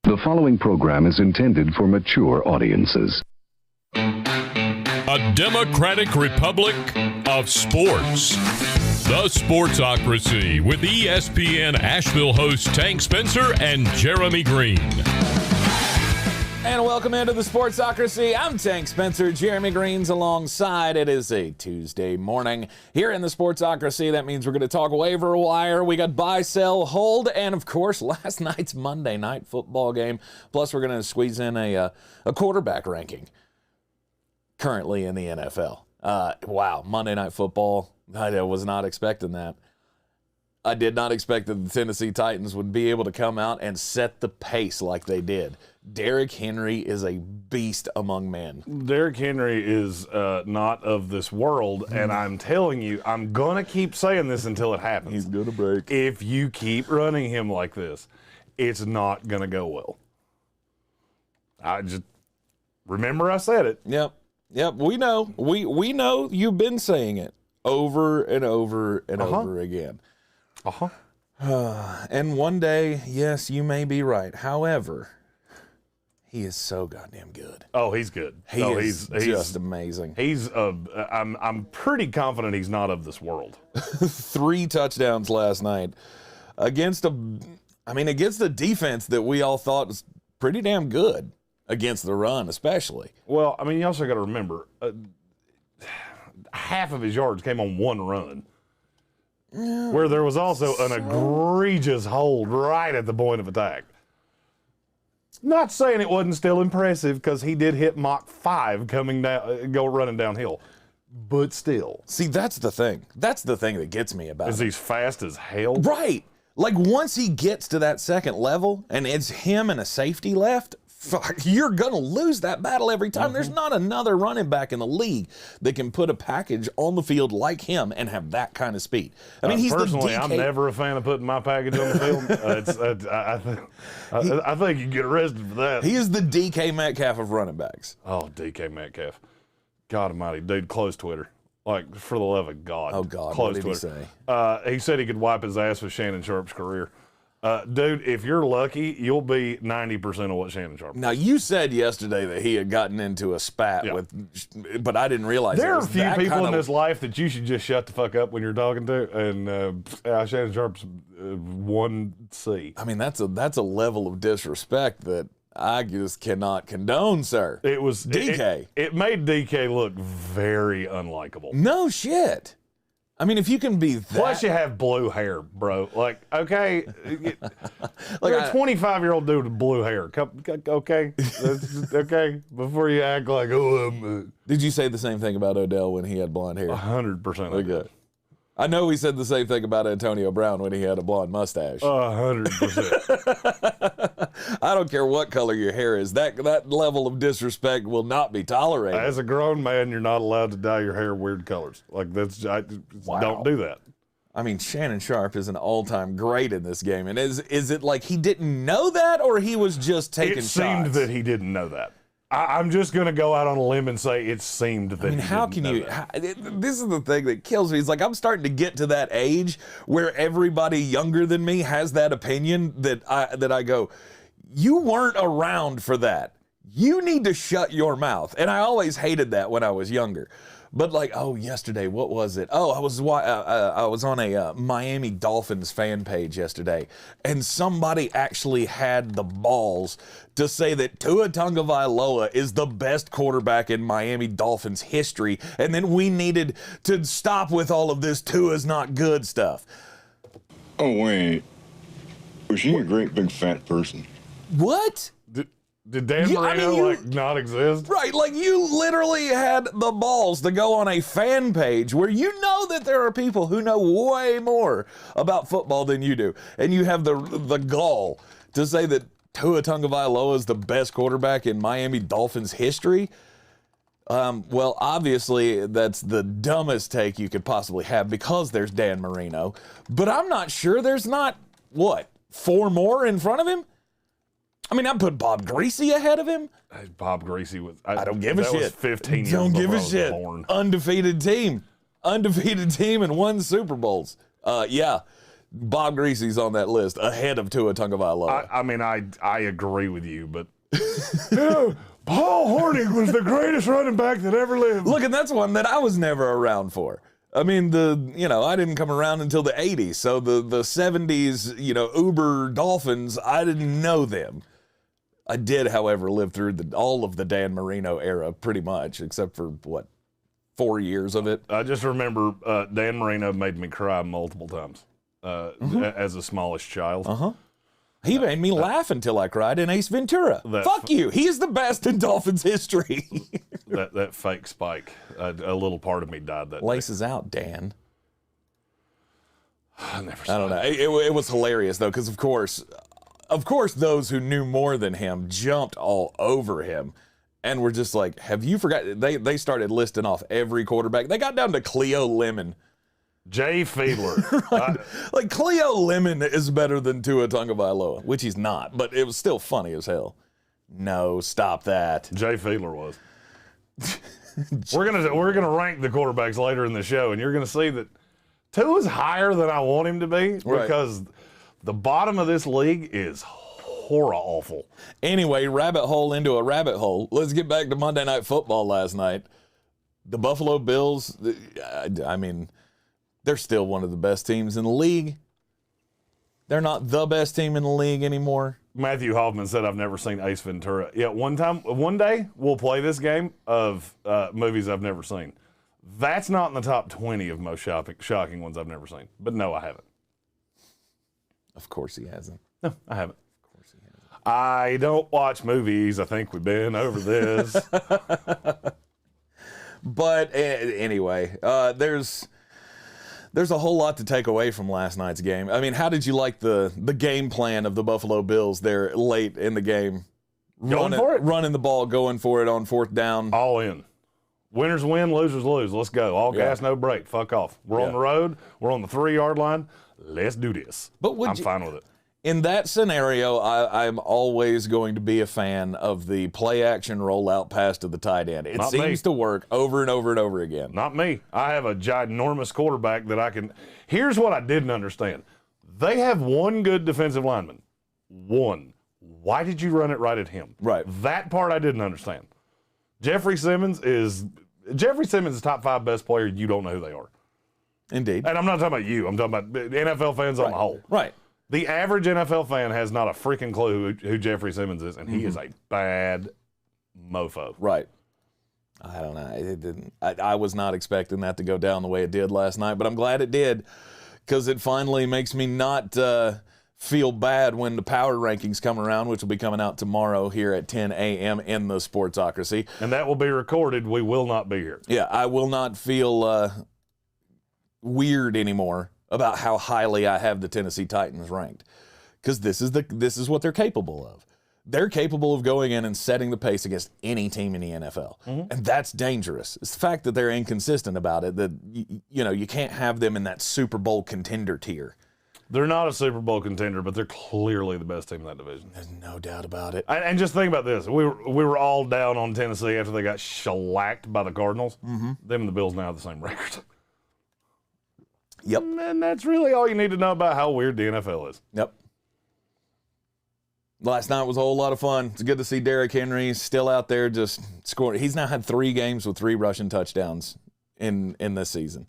The following program is intended for mature audiences. A democratic republic of sports. The Sportsocracy with ESPN Asheville hosts Tank Spencer and Jeremy Greene. And welcome into the Sportsocracy. I'm Tank Spencer. Jeremy Greene's alongside. It is a Tuesday morning here in the Sportsocracy. That means we're going to talk waiver wire. We got buy, sell, hold, and of course last night's Monday night football game. Plus we're going to squeeze in a quarterback ranking currently in the NFL. Wow, Monday night football. I was not expecting that. I did not expect that the Tennessee Titans would be able to come out and set the pace like they did. Derrick Henry is a beast among men. Derrick Henry is not of this world, and I'm telling you, I'm going to keep saying this until it happens. He's going to break. If you keep running him like this, it's not going to go well. I just remember I said it. Yep, we know. We know you've been saying it over and over and over again. And one day, yes, you may be right. However, he is so goddamn good. Oh, he's good. He's just amazing. I'm pretty confident he's not of this world. 3 touchdowns last night against a defense that we all thought was pretty damn good against the run, especially. Well, I mean, you also got to remember, half of his yards came on one run. Where there was also an egregious hold right at the point of attack. Not saying it wasn't still impressive because he did hit Mach 5 running downhill. But still. See, that's the thing. That's the thing that gets me about it. Is he's fast as hell? Right. Like once he gets to that second level and it's him and a safety left, fuck, you're going to lose that battle every time. There's not another running back in the league that can put a package on the field like him and have that kind of speed. I mean, he's personally, the DK. I'm never a fan of putting my package on the field. I think you get arrested for that. He is the DK Metcalf of running backs. Oh, DK Metcalf. God almighty. Dude, close Twitter. Like, for the love of God. Oh, God. Close What did Twitter. he say? He said he could wipe his ass with Shannon Sharp's career. Dude, if you're lucky, you'll be 90% of what Shannon Sharp is. Now, you said yesterday that he had gotten into a spat but I didn't realize there are a few people in this life that you should just shut the fuck up when you're talking to, and Shannon Sharp's 1C. I mean, that's a level of disrespect that I just cannot condone, sir. It was DK. It made DK look very unlikable. No shit. I mean, if you can be that. Plus, you have blue hair, bro. Like, okay. You're a 25-year-old dude with blue hair. Okay? Okay? Before you act like, Did you say the same thing about Odell when he had blonde hair? 100%. Okay. I know we said the same thing about Antonio Brown when he had a blonde mustache. 100%. I don't care what color your hair is. That level of disrespect will not be tolerated. As a grown man, you're not allowed to dye your hair weird colors. Like, don't do that. I mean, Shannon Sharp is an all-time great in this game. And is it like he didn't know that, or he was just taking shots? It seemed that he didn't know that. I'm just going to go out on a limb and say it seemed that. I mean, how can you? This is the thing that kills me. It's like I'm starting to get to that age where everybody younger than me has that opinion that I go, you weren't around for that. You need to shut your mouth. And I always hated that when I was younger. But like, yesterday, what was it? I was on a Miami Dolphins fan page yesterday, and somebody actually had the balls to say that Tua Tagovailoa is the best quarterback in Miami Dolphins history, and then we needed to stop with all of this Tua's not good stuff. Oh, wait. Was she a great big fat person? What? Did Dan Marino not exist? Right, like you literally had the balls to go on a fan page where you know that there are people who know way more about football than you do, and you have the gall to say that Tua Tagovailoa is the best quarterback in Miami Dolphins history. Well, obviously that's the dumbest take you could possibly have because there's Dan Marino, but I'm not sure there's not, 4 more in front of him? I mean, I put Bob Greasy ahead of him. Bob Greasy was. I don't give a shit. That was 15 years Don't give before a I was shit. born. Undefeated team and won Super Bowls. Yeah, Bob Greasy's on that list ahead of Tua Tagovailoa. I mean, I agree with you, but Paul Hornung was the greatest running back that ever lived. Look, and that's one that I was never around for. I mean, I didn't come around until the 80s, so the 70s, Uber Dolphins, I didn't know them. I did, however, live through all of the Dan Marino era pretty much, except for, 4 years of it. I just remember Dan Marino made me cry multiple times as a smallish child. Uh-huh. He made me laugh until I cried in Ace Ventura. Fuck you. He's the best in Dolphins history. that fake spike. A little part of me died that Laces day. out, Dan. I don't know. It was hilarious, though, because, of course, those who knew more than him jumped all over him and were just like, have you forgotten? They started listing off every quarterback. They got down to Cleo Lemon. Jay Fiedler. Right. Like, Cleo Lemon is better than Tua Tagovailoa, which he's not, but it was still funny as hell. No, stop that. Jay Fiedler was. We're gonna rank the quarterbacks later in the show, and you're gonna see that Tua's higher than I want him to be because the bottom of this league is horror awful. Anyway, rabbit hole into a rabbit hole. Let's get back to Monday Night Football last night. The Buffalo Bills, I mean, they're still one of the best teams in the league. They're not the best team in the league anymore. Matthew Hoffman said, I've never seen Ace Ventura. Yeah, one day, we'll play this game of movies I've never seen. That's not in the top 20 of most shocking ones I've never seen. But no, I haven't. Of course he hasn't. No, I haven't. Of course he hasn't. I don't watch movies. I think we've been over this. But anyway, there's a whole lot to take away from last night's game. I mean, how did you like the game plan of the Buffalo Bills there late in the game? Running the ball, going for it on fourth down. All in. Winners win, losers lose. Let's go. All gas, no break. Fuck off. We're on the road. We're on the 3-yard line. Let's do this. But I'm fine with it. In that scenario, I'm always going to be a fan of the play-action rollout pass to the tight end. It seems to work over and over and over again. Not me. I have a ginormous quarterback that I can. Here's what I didn't understand. They have one good defensive lineman. One. Why did you run it right at him? Right. That part I didn't understand. Jeffrey Simmons is the top 5 best player. You don't know who they are. Indeed. And I'm not talking about you. I'm talking about NFL fans on the whole. Right. The average NFL fan has not a freaking clue who Jeffrey Simmons is, and he is a bad mofo. Right. I don't know. It didn't. I was not expecting that to go down the way it did last night, but I'm glad it did because it finally makes me not feel bad when the power rankings come around, which will be coming out tomorrow here at 10 a.m. in the Sportsocracy. And that will be recorded. We will not be here. Yeah, I will not feel weird anymore about how highly I have the Tennessee Titans ranked, because this is what they're capable of. They're capable of going in and setting the pace against any team in the NFL, and that's dangerous. It's the fact that they're inconsistent about it that you can't have them in that Super Bowl contender tier. They're not a Super Bowl contender, but they're clearly the best team in that division. There's no doubt about it. And just think about this: we were all down on Tennessee after they got shellacked by the Cardinals. Them and the Bills now have the same record. Yep. And that's really all you need to know about how weird the NFL is. Yep. Last night was a whole lot of fun. It's good to see Derrick Henry still out there just scoring. He's now had 3 games with 3 rushing touchdowns in this season.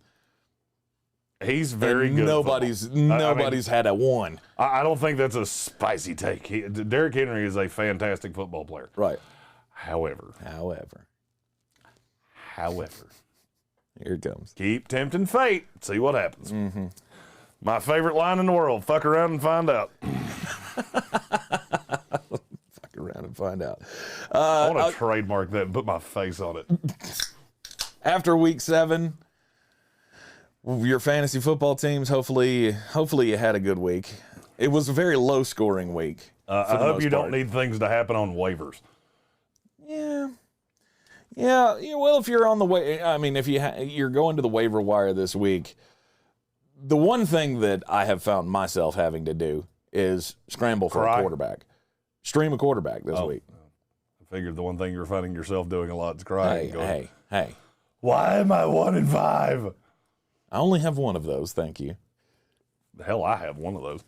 He's very good. Nobody's had a one. I don't think that's a spicy take. Derrick Henry is a fantastic football player. Right. However. Here it comes. Keep tempting fate. See what happens. My favorite line in the world. Fuck around and find out. Fuck around and find out. I want to trademark that and put my face on it. After week 7, your fantasy football teams, hopefully you had a good week. It was a very low-scoring week. I hope you don't need things to happen on waivers. Yeah, well, if you're on the way, I mean, if you're going to the waiver wire this week, the one thing that I have found myself having to do is scramble for a quarterback. Stream a quarterback this week. I figured the one thing you're finding yourself doing a lot is crying. Hey. Why am I 1-5? I only have one of those, thank you. Hell, I have one of those.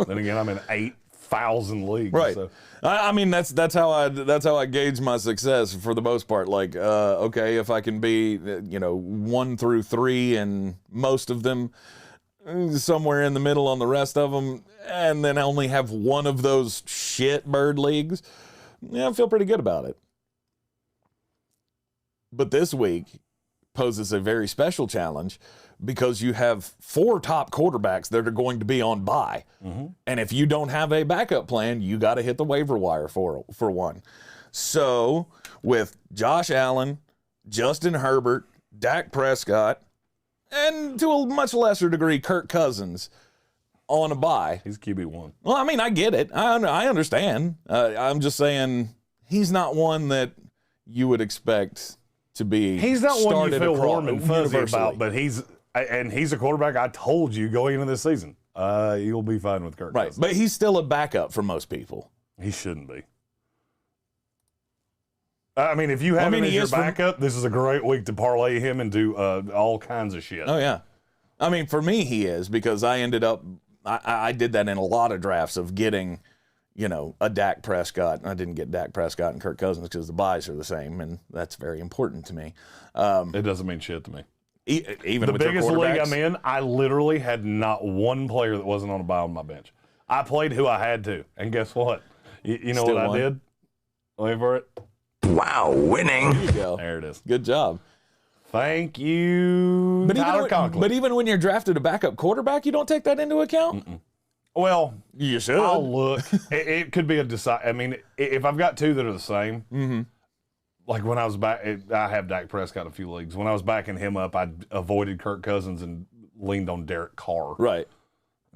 Then again, I'm in 8,000 leagues. Right. So. I mean, that's how I gauge my success for the most part. Like, okay, if I can be, 1 through 3 and most of them, somewhere in the middle on the rest of them, and then I only have one of those shit bird leagues, I feel pretty good about it. But this week poses a very special challenge because you have 4 top quarterbacks that are going to be on bye. Mm-hmm. And if you don't have a backup plan, you got to hit the waiver wire for one. So with Josh Allen, Justin Herbert, Dak Prescott, and to a much lesser degree, Kirk Cousins on a bye. He's QB1. Well, I mean, I get it. I understand. I'm just saying he's not one that you would expect to be. He's not one you feel warm and fuzzy universally about, but he's a quarterback. I told you going into this season, you'll be fine with Kirk Cousins. But he's still a backup for most people. He shouldn't be. I mean, if you have him as your backup, this is a great week to parlay him and do all kinds of shit. Oh, yeah. I mean, for me, he is, because I ended up, I did that in a lot of drafts of getting, a Dak Prescott. I didn't get Dak Prescott and Kirk Cousins because the buys are the same, and that's very important to me. It doesn't mean shit to me. Even the with biggest league I'm in, I literally had not one player that wasn't on a buy on my bench. I played who I had to, and guess what? You know Still what won. I did? Wait for it. Wow, winning. There you go. There it is. Good job. Thank you, Tyler Conklin. But even when you're drafted a backup quarterback, you don't take that into account? Mm-mm. Well, you should. I'll look. It could be I mean, if I've got 2 that are the same, mm-hmm. like when I was back, I have Dak Prescott in a few leagues. When I was backing him up, I avoided Kirk Cousins and leaned on Derek Carr. Right.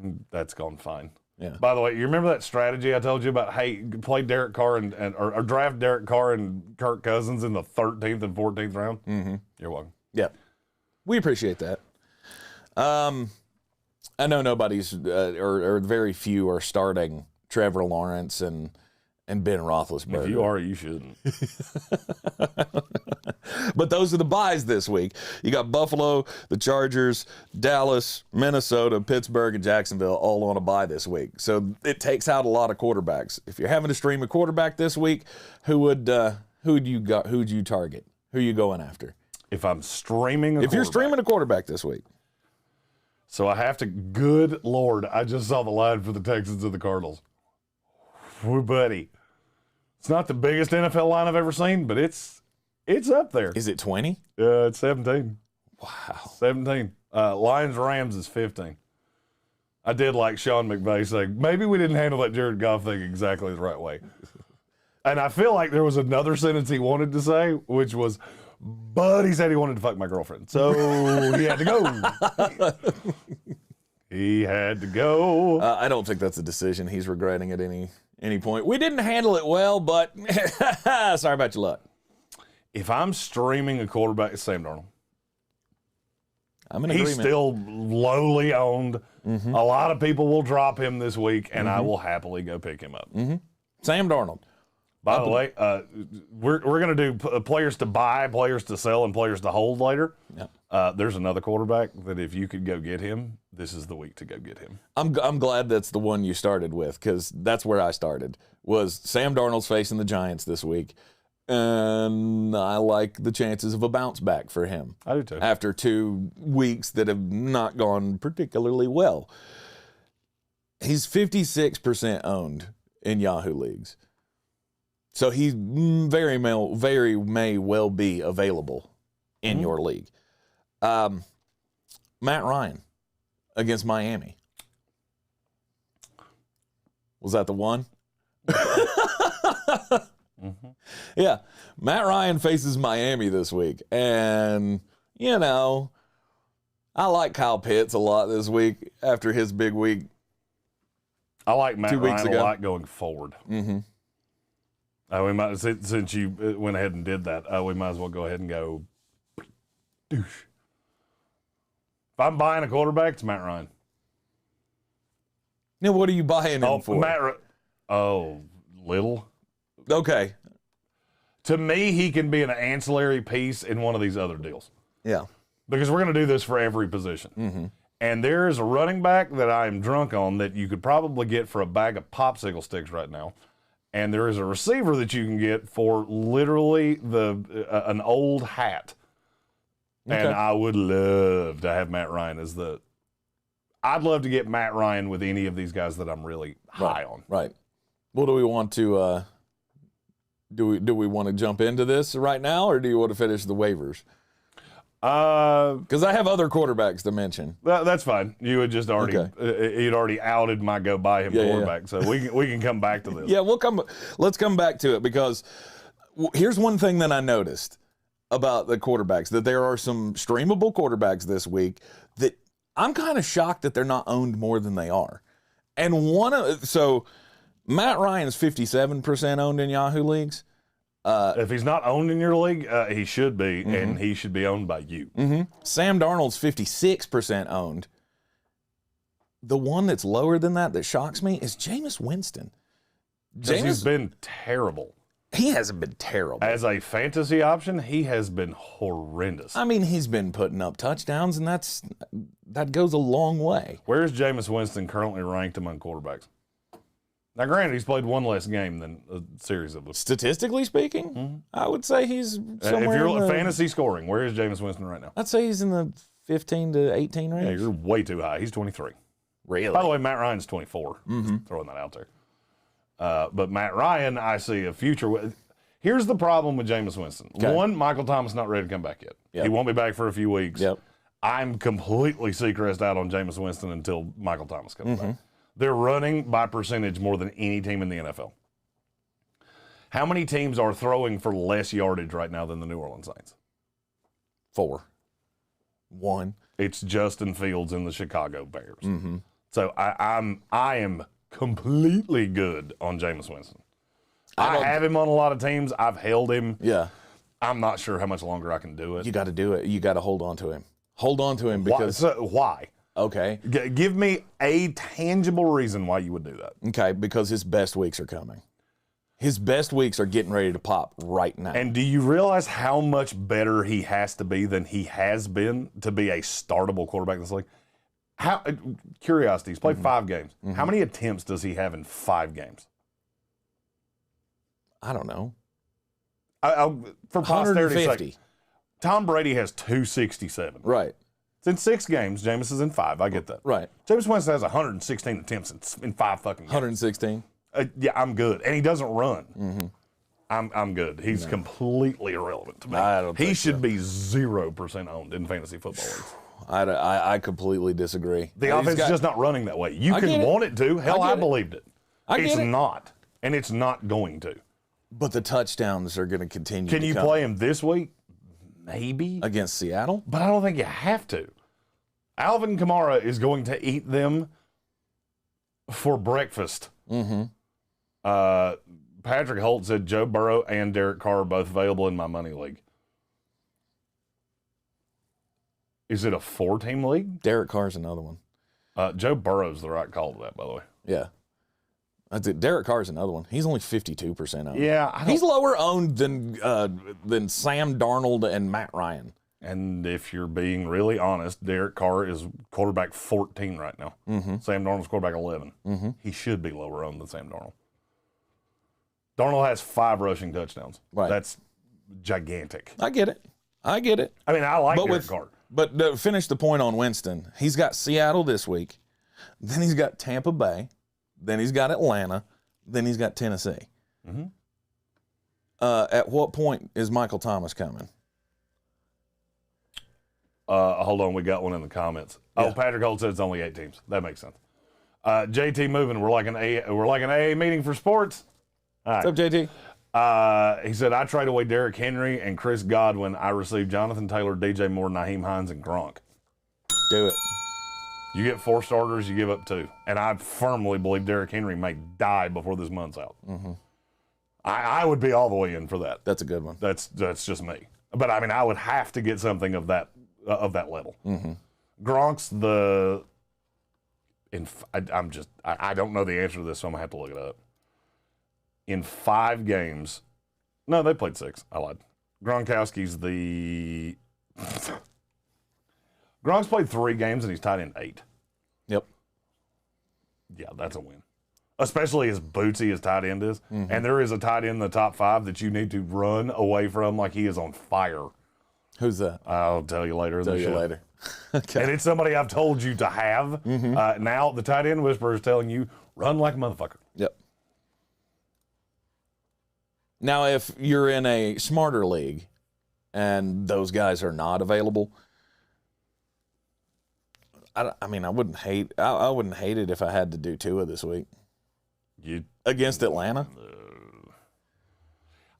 And that's gone fine. Yeah. By the way, you remember that strategy I told you about? Hey, play Derek Carr or draft Derek Carr and Kirk Cousins in the 13th and 14th round? Mm-hmm. You're welcome. Yeah. We appreciate that. I know nobody's, or very few are starting Trevor Lawrence and Ben Roethlisberger. If you are, you shouldn't. But those are the buys this week. You got Buffalo, the Chargers, Dallas, Minnesota, Pittsburgh, and Jacksonville all on a bye this week. So it takes out a lot of quarterbacks. If you're having to stream a quarterback this week, who'd you target? Who are you going after? If I'm streaming If you're streaming a quarterback this week. So I have to, good Lord, I just saw the line for the Texans and the Cardinals. Woo, buddy. It's not the biggest NFL line I've ever seen, but it's up there. Is it 20? It's 17. Wow. 17. Lions-Rams is 15. I did like Sean McVay saying, maybe we didn't handle that Jared Goff thing exactly the right way. And I feel like there was another sentence he wanted to say, which was, but he said he wanted to fuck my girlfriend. So he had to go. He had to go. I don't think that's a decision he's regretting at any point. We didn't handle it well, but sorry about your luck. If I'm streaming a quarterback, it's Sam Darnold. I'm in He's agreement. still lowly owned. Mm-hmm. A lot of people will drop him this week, and I will happily go pick him up. Mm-hmm. Sam Darnold. By the way, we're going to do players to buy, players to sell, and players to hold later. Yeah. There's another quarterback that if you could go get him, this is the week to go get him. I'm glad that's the one you started with, because that's where I started, was Sam Darnold's facing the Giants this week. And I like the chances of a bounce back for him. I do too. After 2 weeks that have not gone particularly well. He's 56% owned in Yahoo leagues. So he very may well be available in your league. Matt Ryan against Miami. Was that the one? Mm-hmm. Yeah. Matt Ryan faces Miami this week. And, I like Kyle Pitts a lot this week after his big week. I like Matt 2 weeks Ryan ago. a lot going forward. Mm-hmm. We might, since you went ahead and did that, we might as well go ahead and go douche. If I'm buying a quarterback, it's Matt Ryan. Now, what are you buying him for? Little. Okay. To me, he can be an ancillary piece in one of these other deals. Yeah. Because we're going to do this for every position. Mm-hmm. And there is a running back that I am drunk on that you could probably get for a bag of popsicle sticks right now. And there is a receiver that you can get for literally an old hat. Okay. And I would love to have Matt Ryan as I'd love to get Matt Ryan with any of these guys that I'm really high on. Right. Well, do we want to do we want to jump into this right now, or do you want to finish the waivers? Because I have other quarterbacks to mention. That's fine. You had just already you'd already outed my go buy him quarterback, so we can come back to this. Yeah, let's come back to it, because here's one thing that I noticed about the quarterbacks, that there are some streamable quarterbacks this week that I'm kind of shocked that they're not owned more than they are. And so Matt Ryan is 57% owned in Yahoo leagues. If he's not owned in your league, he should be, and he should be owned by you. Sam Darnold's 56% owned. The one that's lower than that shocks me is Jameis Winston. He's been terrible. He hasn't been terrible. As a fantasy option, he has been horrendous. I mean, he's been putting up touchdowns, and that goes a long way. Where is Jameis Winston currently ranked among quarterbacks? Now, granted, he's played one less game than a series of them. Statistically speaking, I would say he's somewhere if you're in the fantasy scoring, where is Jameis Winston right now? I'd say he's in the 15 to 18 range. Yeah, you're way too high. He's 23. Really? By the way, Matt Ryan's 24. Just throwing that out there. But Matt Ryan, I see a future with. Here's the problem with Jameis Winston. Okay. One, Michael Thomas not ready to come back yet. Yep. He won't be back for a few weeks. Yep. I'm completely Seacrest out on Jameis Winston until Michael Thomas comes back. They're running by percentage more than any team in the NFL. How many teams are throwing for less yardage right now than the New Orleans Saints? 4. 1. It's Justin Fields and the Chicago Bears. So I am completely good on Jameis Winston. I have him on a lot of teams. I've held him. Yeah. I'm not sure how much longer I can do it. You got to do it. You got to hold on to him. Hold on to him because why? Okay. Give me a tangible reason why you would do that. Okay, because his best weeks are coming. His best weeks are getting ready to pop right now. And do you realize how much better he has to be than he has been to be a startable quarterback in this league? Curiosity, he's played 5 games. How many attempts does he have in 5 games? I don't know. For posterity's sake, Tom Brady has 267. Right. It's in 6 games. Jameis is in 5. I get that. Right. Jameis Winston has 116 attempts in 5 fucking games. 116? Yeah, I'm good. And he doesn't run. I'm good. He's completely irrelevant to me. He should be 0% owned in fantasy football leagues. I completely disagree. The offense is just not running that way. You can want it to. Hell, I believed it. It's not. And it's not going to. But the touchdowns are going to continue. Can you play him this week? Maybe. Against Seattle? But I don't think you have to. Alvin Kamara is going to eat them for breakfast. Patrick Holt said Joe Burrow and Derek Carr are both available in my money league. Is it a 4-team league? Derek Carr's another one. Joe Burrow's the right call to that, by the way. Yeah. That's it. Derek Carr's another one. He's only 52% owned. Yeah. He's lower owned than Sam Darnold and Matt Ryan. And if you're being really honest, Derek Carr is quarterback 14 right now. Sam Darnold's quarterback 11. He should be lower owned than Sam Darnold. Darnold has 5 rushing touchdowns. Right. That's gigantic. I get it. I mean, I like Derek Carr. But to finish the point on Winston, he's got Seattle this week. Then he's got Tampa Bay. Then he's got Atlanta. Then he's got Tennessee. At what point is Michael Thomas coming? Hold on, we got one in the comments. Yeah. Oh, Patrick Holt said it's only 8 teams. That makes sense. JT moving. We're like an AA meeting for sports. All right. What's up, JT? He said, I trade away Derrick Henry and Chris Godwin. I received Jonathan Taylor, DJ Moore, Nyheim Hines, and Gronk. Do it. You get 4 starters, you give up 2. And I firmly believe Derrick Henry may die before this month's out. I would be all the way in for that. That's a good one. That's just me. But, I mean, I would have to get something of that level. Gronk's I don't know the answer to this, so I'm going to have to look it up. In 5 games, no, they played 6. I lied. Gronkowski's the Gronk's played 3 games and he's tied in 8. Yep. Yeah, that's a win. Especially as bootsy as tight end is. Mm-hmm. And there is a tight end in the top 5 that you need to run away from like he is on fire. Who's that? I'll tell you later. Later. Okay. And it's somebody I've told you to have. Mm-hmm. Now the tight end whisperer is telling you, run like a motherfucker. Yep. Now, if you're in a smarter league and those guys are not available, I wouldn't hate it if I had to do Tua this week. Against Atlanta?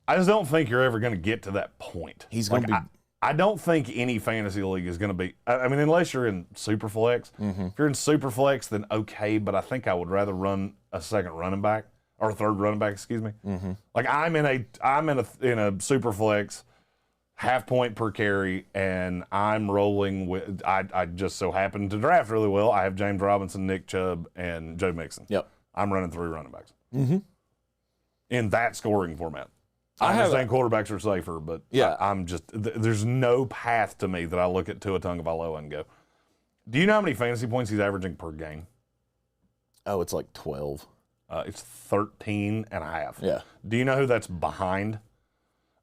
I just don't think you're ever going to get to that point. He's going to be... I don't think any fantasy league is going to be... I mean, unless you're in Superflex. Mm-hmm. If you're in Superflex, then okay, but I think I would rather run a second running back, or a third running back, excuse me. Mm-hmm. Like, I'm in a Superflex, half point per carry, and I'm rolling with... I just so happen to draft really well. I have James Robinson, Nick Chubb, and Joe Mixon. Yep. I'm running 3 running backs. Mm-hmm. In that scoring format. I understand quarterbacks are safer, but yeah, I'm just there's no path to me that I look at Tua Tagovailoa and go, do you know how many fantasy points he's averaging per game? Oh, it's like 12. It's 13 and a half. Yeah. Do you know who that's behind?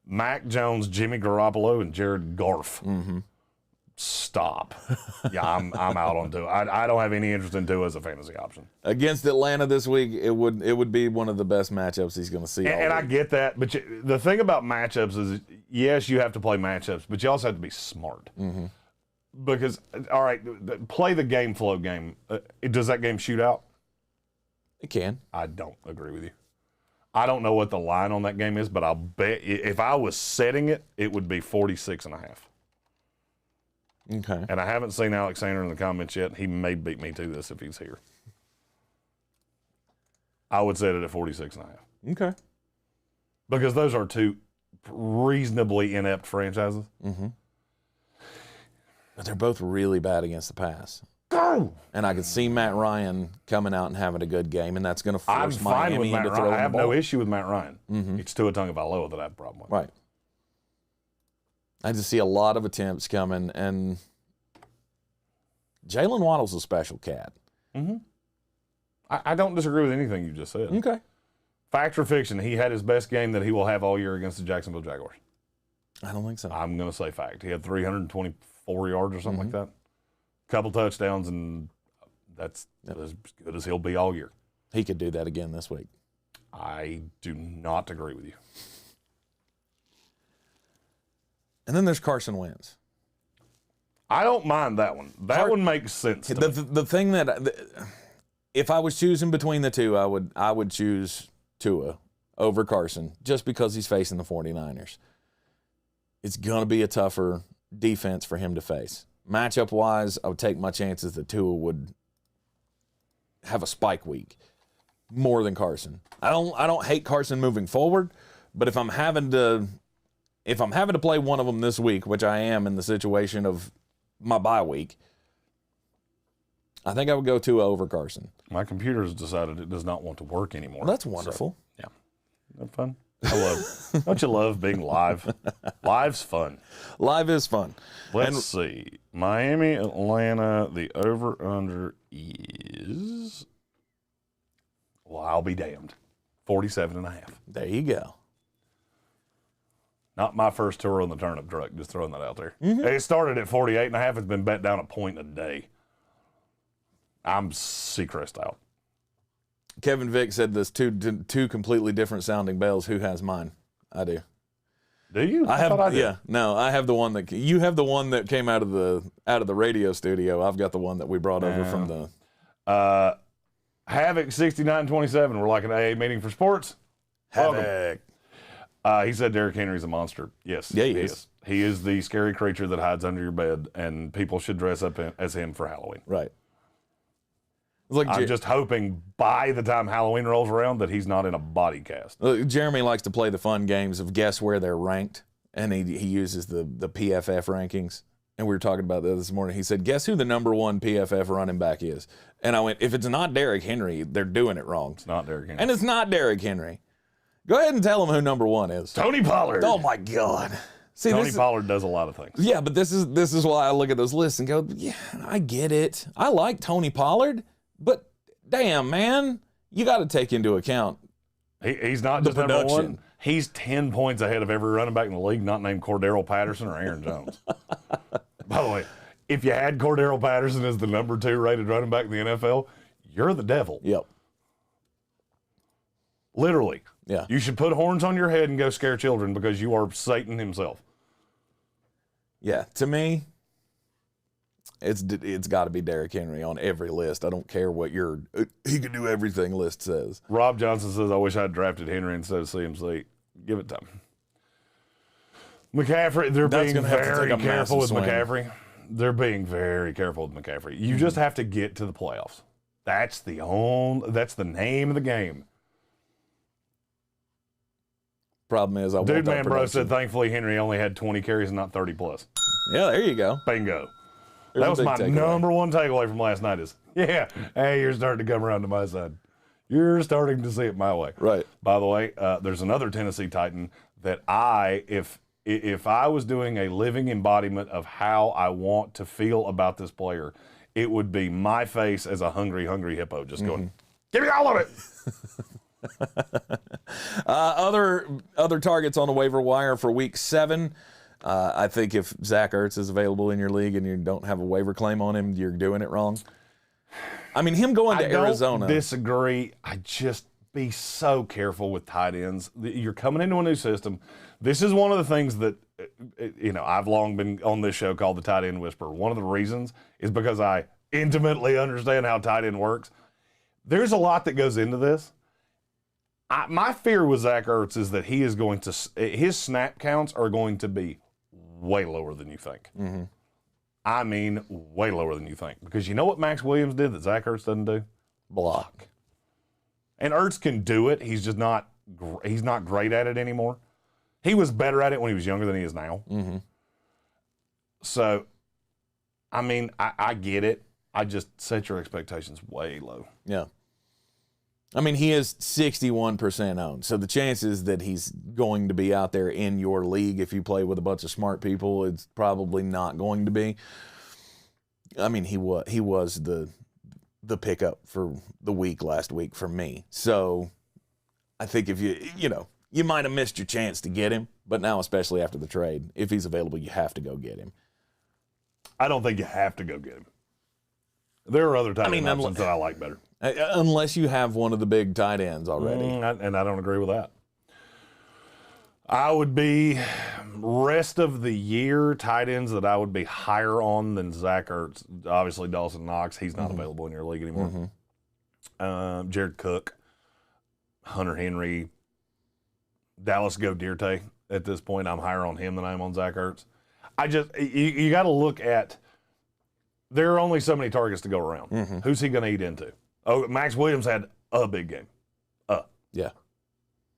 Mac Jones, Jimmy Garoppolo, and Jared Goff. Mm-hmm. Stop. Yeah, I'm out on Tua. I don't have any interest in Tua as a fantasy option. Against Atlanta this week, it would be one of the best matchups he's going to see. And I get that, but the thing about matchups is, yes, you have to play matchups, but you also have to be smart. Mm-hmm. Because, all right, play the game flow game. Does that game shoot out? It can. I don't agree with you. I don't know what the line on that game is, but I'll bet if I was setting it, it would be 46.5. Okay. And I haven't seen Alexander in the comments yet. He may beat me to this if he's here. I would set it at 46.5. Okay. Because those are 2 reasonably inept franchises. Mm-hmm. But they're both really bad against the pass. Go! And I could see Matt Ryan coming out and having a good game, and that's going to force Miami into throwing the ball. I have no issue with Matt Ryan. Mm-hmm. It's Tua Tagovailoa that I have a problem with. Right. I just see a lot of attempts coming, and Jalen Waddle's a special cat. Mm-hmm. I don't disagree with anything you just said. Okay. Fact or fiction, he had his best game that he will have all year against the Jacksonville Jaguars. I don't think so. I'm going to say fact. He had 324 yards or something like that. Couple touchdowns, and that's as good as he'll be all year. He could do that again this week. I do not agree with you. And then there's Carson Wentz. I don't mind that one. That one makes sense. The thing that, if I was choosing between the two, I would choose Tua over Carson just because he's facing the 49ers. It's going to be a tougher defense for him to face. Matchup-wise, I would take my chances that Tua would have a spike week more than Carson. I don't hate Carson moving forward, but if I'm having to play one of them this week, which I am in the situation of my bye week, I think I would go Tua over Carson. My computer has decided it does not want to work anymore. That's wonderful. So, yeah. Isn't that fun? Don't you love being live? Live's fun. Live is fun. Let's see. Miami, Atlanta, the over-under is, well, I'll be damned, 47.5. There you go. Not my first tour on the turnip truck, just throwing that out there. Mm-hmm. It started at 48.5. It's been bet down a point a day. I'm Seacrest out. Kevin Vick said there's two completely different sounding bells. Who has mine? I do. Do you? I have. Yeah. No, I have the one that you have the one that came out of the radio studio. I've got the one that we brought over from the. Havoc 6927. We're like an AA meeting for sports. Havoc. He said Derrick Henry's a monster. Yes. Yeah, he is. He is the scary creature that hides under your bed, and people should dress up as him for Halloween. Right. I'm just hoping by the time Halloween rolls around that he's not in a body cast. Jeremy likes to play the fun games of guess where they're ranked, and he uses the PFF rankings. And we were talking about that this morning. He said, guess who the number one PFF running back is? And I went, if it's not Derrick Henry, they're doing it wrong. It's not Derrick Henry. And it's not Derrick Henry. Go ahead and tell him who number one is. Tony Pollard. Oh, my God. See, Tony Pollard does a lot of things. Yeah, but this is why I look at those lists and go, yeah, I get it. I like Tony Pollard, but damn, man, you got to take into account He's not the just number production. one. He's 10 points ahead of every running back in the league not named Cordero Patterson or Aaron Jones. By the way, if you had Cordero Patterson as the number 2 rated running back in the NFL, you're the devil. Yep. Literally. Yeah. You should put horns on your head and go scare children because you are Satan himself. Yeah, to me, it's got to be Derrick Henry on every list. I don't care what your he can do everything list says. Rob Johnson says, I wish I'd drafted Henry instead of CMC. Give it time. McCaffrey, they're That's being gonna have to very take a careful with massive swing. McCaffrey. They're being very careful with McCaffrey. You just have to get to the playoffs. That's the name of the game. Problem is, I want Dude, that man, bro production. said, thankfully, Henry only had 20 carries and not 30 plus. Yeah, there you go. Bingo. There's That a was big my takeaway. number one takeaway from last night is, yeah, hey, you're starting to come around to my side. You're starting to see it my way. Right. By the way, there's another Tennessee Titan that if I was doing a living embodiment of how I want to feel about this player, it would be my face as a hungry hippo just going, give me all of it. Other targets on the waiver wire for week 7. I think if Zack Ertz is available in your league and you don't have a waiver claim on him, you're doing it wrong. I mean, him going to Arizona. I don't disagree. I just be so careful with tight ends. You're coming into a new system. This is one of the things that, I've long been on this show called the Tight End Whisperer. One of the reasons is because I intimately understand how tight end works. There's a lot that goes into this. My fear with Zack Ertz is that his snap counts are going to be way lower than you think. Mm-hmm. I mean, way lower than you think. Because you know what Max Williams did that Zack Ertz doesn't do? Block. And Ertz can do it. He's just not great at it anymore. He was better at it when he was younger than he is now. Mm-hmm. So, I mean, I get it. I just set your expectations way low. Yeah. I mean, he is 61% owned. So the chances that he's going to be out there in your league if you play with a bunch of smart people, it's probably not going to be. I mean, he was the pickup for the week last week for me. So I think if you might have missed your chance to get him, but now, especially after the trade, if he's available, you have to go get him. I don't think you have to go get him. There are other tight end options that I like better. Unless you have one of the big tight ends already. And I don't agree with that. I would be, rest of the year, tight ends that I would be higher on than Zack Ertz. Obviously, Dawson Knox, he's not available in your league anymore. Jared Cook, Hunter Henry, Dallas Goedert at this point. I'm higher on him than I am on Zack Ertz. You got to look at, there are only so many targets to go around. Who's he going to eat into? Oh, Max Williams had a big game. Yeah.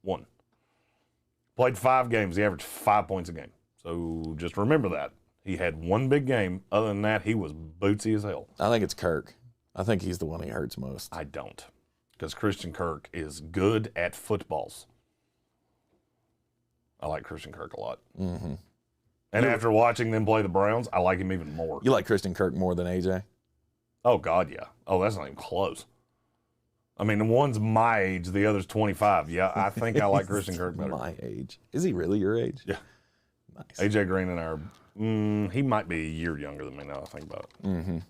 One. Played 5 games. He averaged 5 points a game. So just remember that. He had one big game. Other than that, he was bootsy as hell. I think it's Kirk. I think he's the one he hurts most. I don't. Because Christian Kirk is good at footballs. I like Christian Kirk a lot. And after watching them play the Browns, I like him even more. You like Christian Kirk more than AJ? Oh, God, yeah. Oh, that's not even close. I mean, one's my age, the other's 25. Yeah, I think I like Christian Kirk better. My age. Is he really your age? Yeah. Nice. AJ Greene and I are, he might be a year younger than me now I think about it.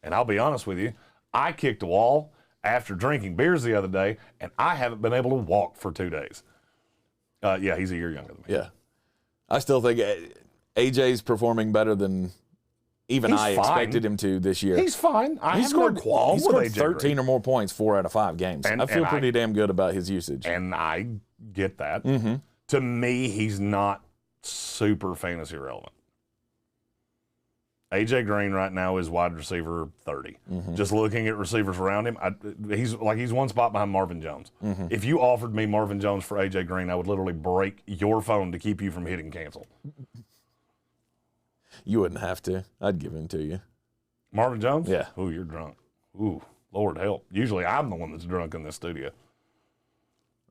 And I'll be honest with you, I kicked a wall after drinking beers the other day, and I haven't been able to walk for 2 days. Yeah, he's a year younger than me. Yeah. I still think AJ's performing better than even He's I fine. expected him to this year. He's fine. I He have scored, no qualm he scored with AJ 13 Greene. or more points 4 out of 5 games. And- I feel and pretty damn good about his usage. And I get that. To me, he's not super fantasy relevant. AJ Greene right now is wide receiver 30. Just looking at receivers around him, he's one spot behind Marvin Jones. If you offered me Marvin Jones for AJ Greene, I would literally break your phone to keep you from hitting cancel. You wouldn't have to. I'd give him to you. Marvin Jones? Yeah. Ooh, you're drunk. Ooh, Lord help. Usually I'm the one that's drunk in this studio.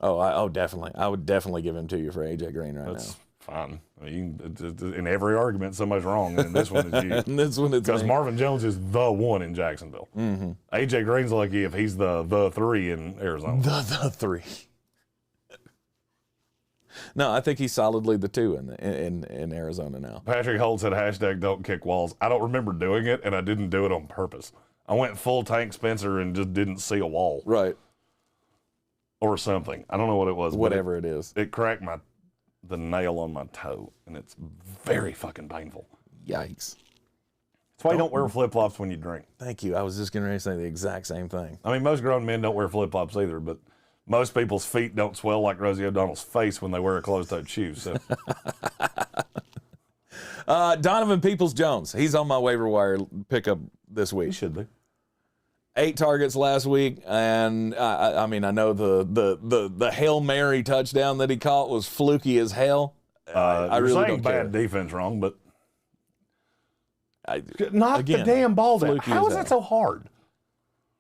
Oh, definitely. I would definitely give him to you for AJ Green right That's fine. I mean, in every argument, somebody's wrong, and this one is you. And this one is because me. Marvin Jones is the one in Jacksonville. Mm-hmm. AJ Green's lucky if he's the three in Arizona. The three. No, I think he's solidly the two in Arizona now. Patrick Holt said hashtag don't kick walls. I don't remember doing it, and I didn't do it on purpose. I went full Tank Spencer and just didn't see a wall. Right. Or something. I don't know what it was. Whatever it is. It cracked the nail on my toe, and it's very fucking painful. Yikes. That's why you don't wear flip-flops when you drink. Thank you. I was just going to say the exact same thing. I mean, most grown men don't wear flip-flops either, but most people's feet don't swell like Rosie O'Donnell's face when they wear a closed-toed shoe. So. Donovan Peoples-Jones. He's on my waiver wire pickup this week. He should be. 8 targets last week, and I mean, I know the Hail Mary touchdown that he caught was fluky as hell. I you're really saying don't care. bad defense wrong, but Again, knock the damn ball down. fluky How as is hell. that so hard?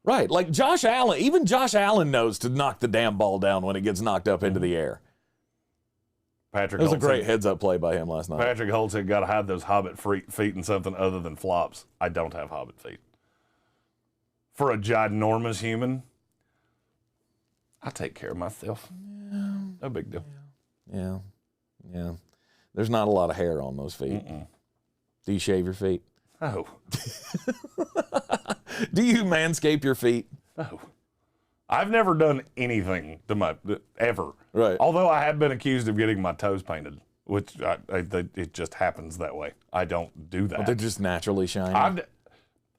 Right, like Josh Allen. Even Josh Allen knows to knock the damn ball down when it gets knocked up into the air. Patrick It was a Holt great said- heads-up play by him last night. Patrick Holt said, got to hide those hobbit feet in something other than flops. I don't have hobbit feet. For a ginormous human, I take care of myself. Yeah. No big deal. Yeah. There's not a lot of hair on those feet. Do you shave your feet? Oh, Do you manscape your feet? no. I've never done anything to my, ever. Right. Although I have been accused of getting my toes painted, which it just happens that way. I don't do that. They're just naturally shiny.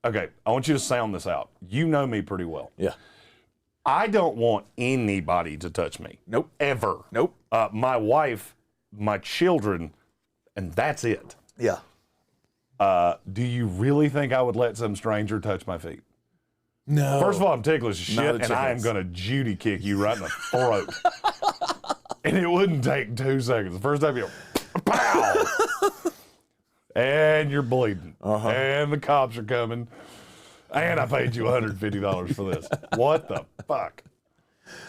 Okay, I want you to sound this out. You know me pretty well. Yeah. I don't want anybody to touch me. Nope. Ever. Nope. My wife, my children, and that's it. Yeah. Do you really think I would let some stranger touch my feet? No. First of all, I'm ticklish as Not shit, a and I am chance. going to Judy kick you right in the throat. And it wouldn't take 2 seconds. The first time you go, pow! And you're bleeding. And the cops are coming. And I paid you $150 for this. What the fuck?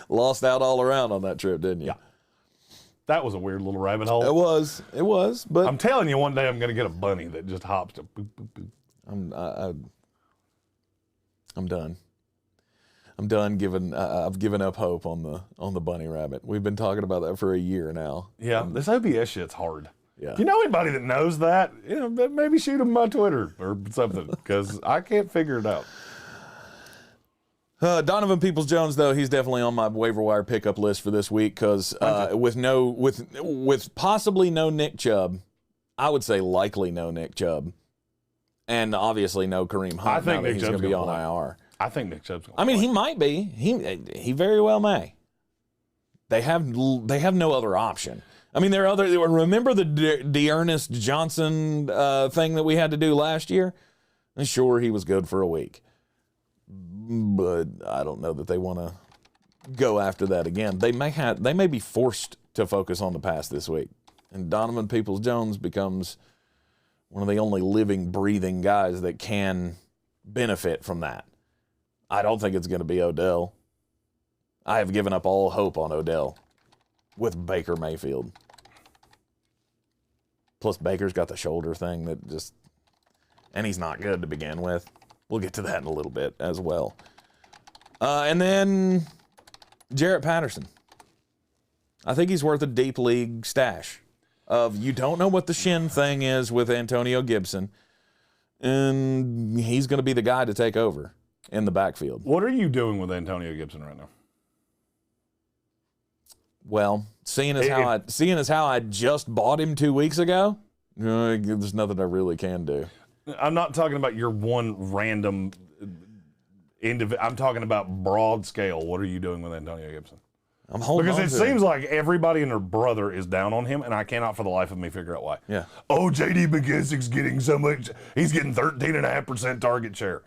Lost out all around on that trip, didn't you? Yeah. That was a weird little rabbit hole. It was, but I'm telling you, one day I'm going to get a bunny that just hops to boop, boop, boop. I'm done. I'm done giving. I've given up hope on the bunny rabbit. We've been talking about that for a year now. Yeah, this OBS shit's hard. Yeah. If you know anybody that knows that, maybe shoot them my Twitter or something, because I can't figure it out. Donovan Peoples-Jones, though, he's definitely on my waiver wire pickup list for this week because with possibly no Nick Chubb, I would say likely no Nick Chubb, and obviously no Kareem Hunt. I think now that Nick he's Chubb's going to be on gonna IR. I think Nick Chubb's going to I mean, he might be. He very well may. They have no other option. I mean, there are other. Remember the Dearness Johnson thing that we had to do last year? And sure, he was good for a week, but I don't know that they want to go after that again. They may be forced to focus on the pass this week, and Donovan Peoples-Jones becomes one of the only living, breathing guys that can benefit from that. I don't think it's going to be Odell. I have given up all hope on Odell with Baker Mayfield. Plus, Baker's got the shoulder thing that just, and he's not good to begin with. We'll get to that in a little bit as well. And then Jarrett Patterson. I think he's worth a deep league stash of you don't know what the shin thing is with Antonio Gibson, and he's going to be the guy to take over in the backfield. What are you doing with Antonio Gibson right now? Well, seeing as how I just bought him 2 weeks ago, there's nothing I really can do. I'm not talking about your one random individual. I'm talking about broad scale. What are you doing with Antonio Gibson? I'm holding Because on it to him. seems like everybody and their brother is down on him, and I cannot for the life of me figure out why. Yeah. Oh, J.D. McKissic's getting so much. He's getting 13.5% target share.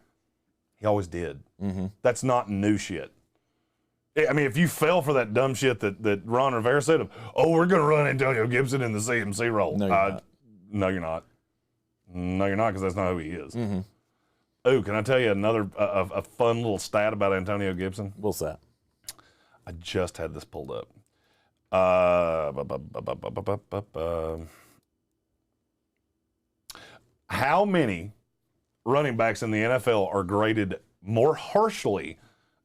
He always did. Mm-hmm. That's not new shit. I mean, if you fell for that dumb shit that Ron Rivera said of, oh, we're going to run Antonio Gibson in the CMC role. No, you're not. No, you're not. No, you're not, because that's not who he is. Mm-hmm. Ooh, can I tell you another a fun little stat about Antonio Gibson? What's that? I just had this pulled up. How many running backs in the NFL are graded more harshly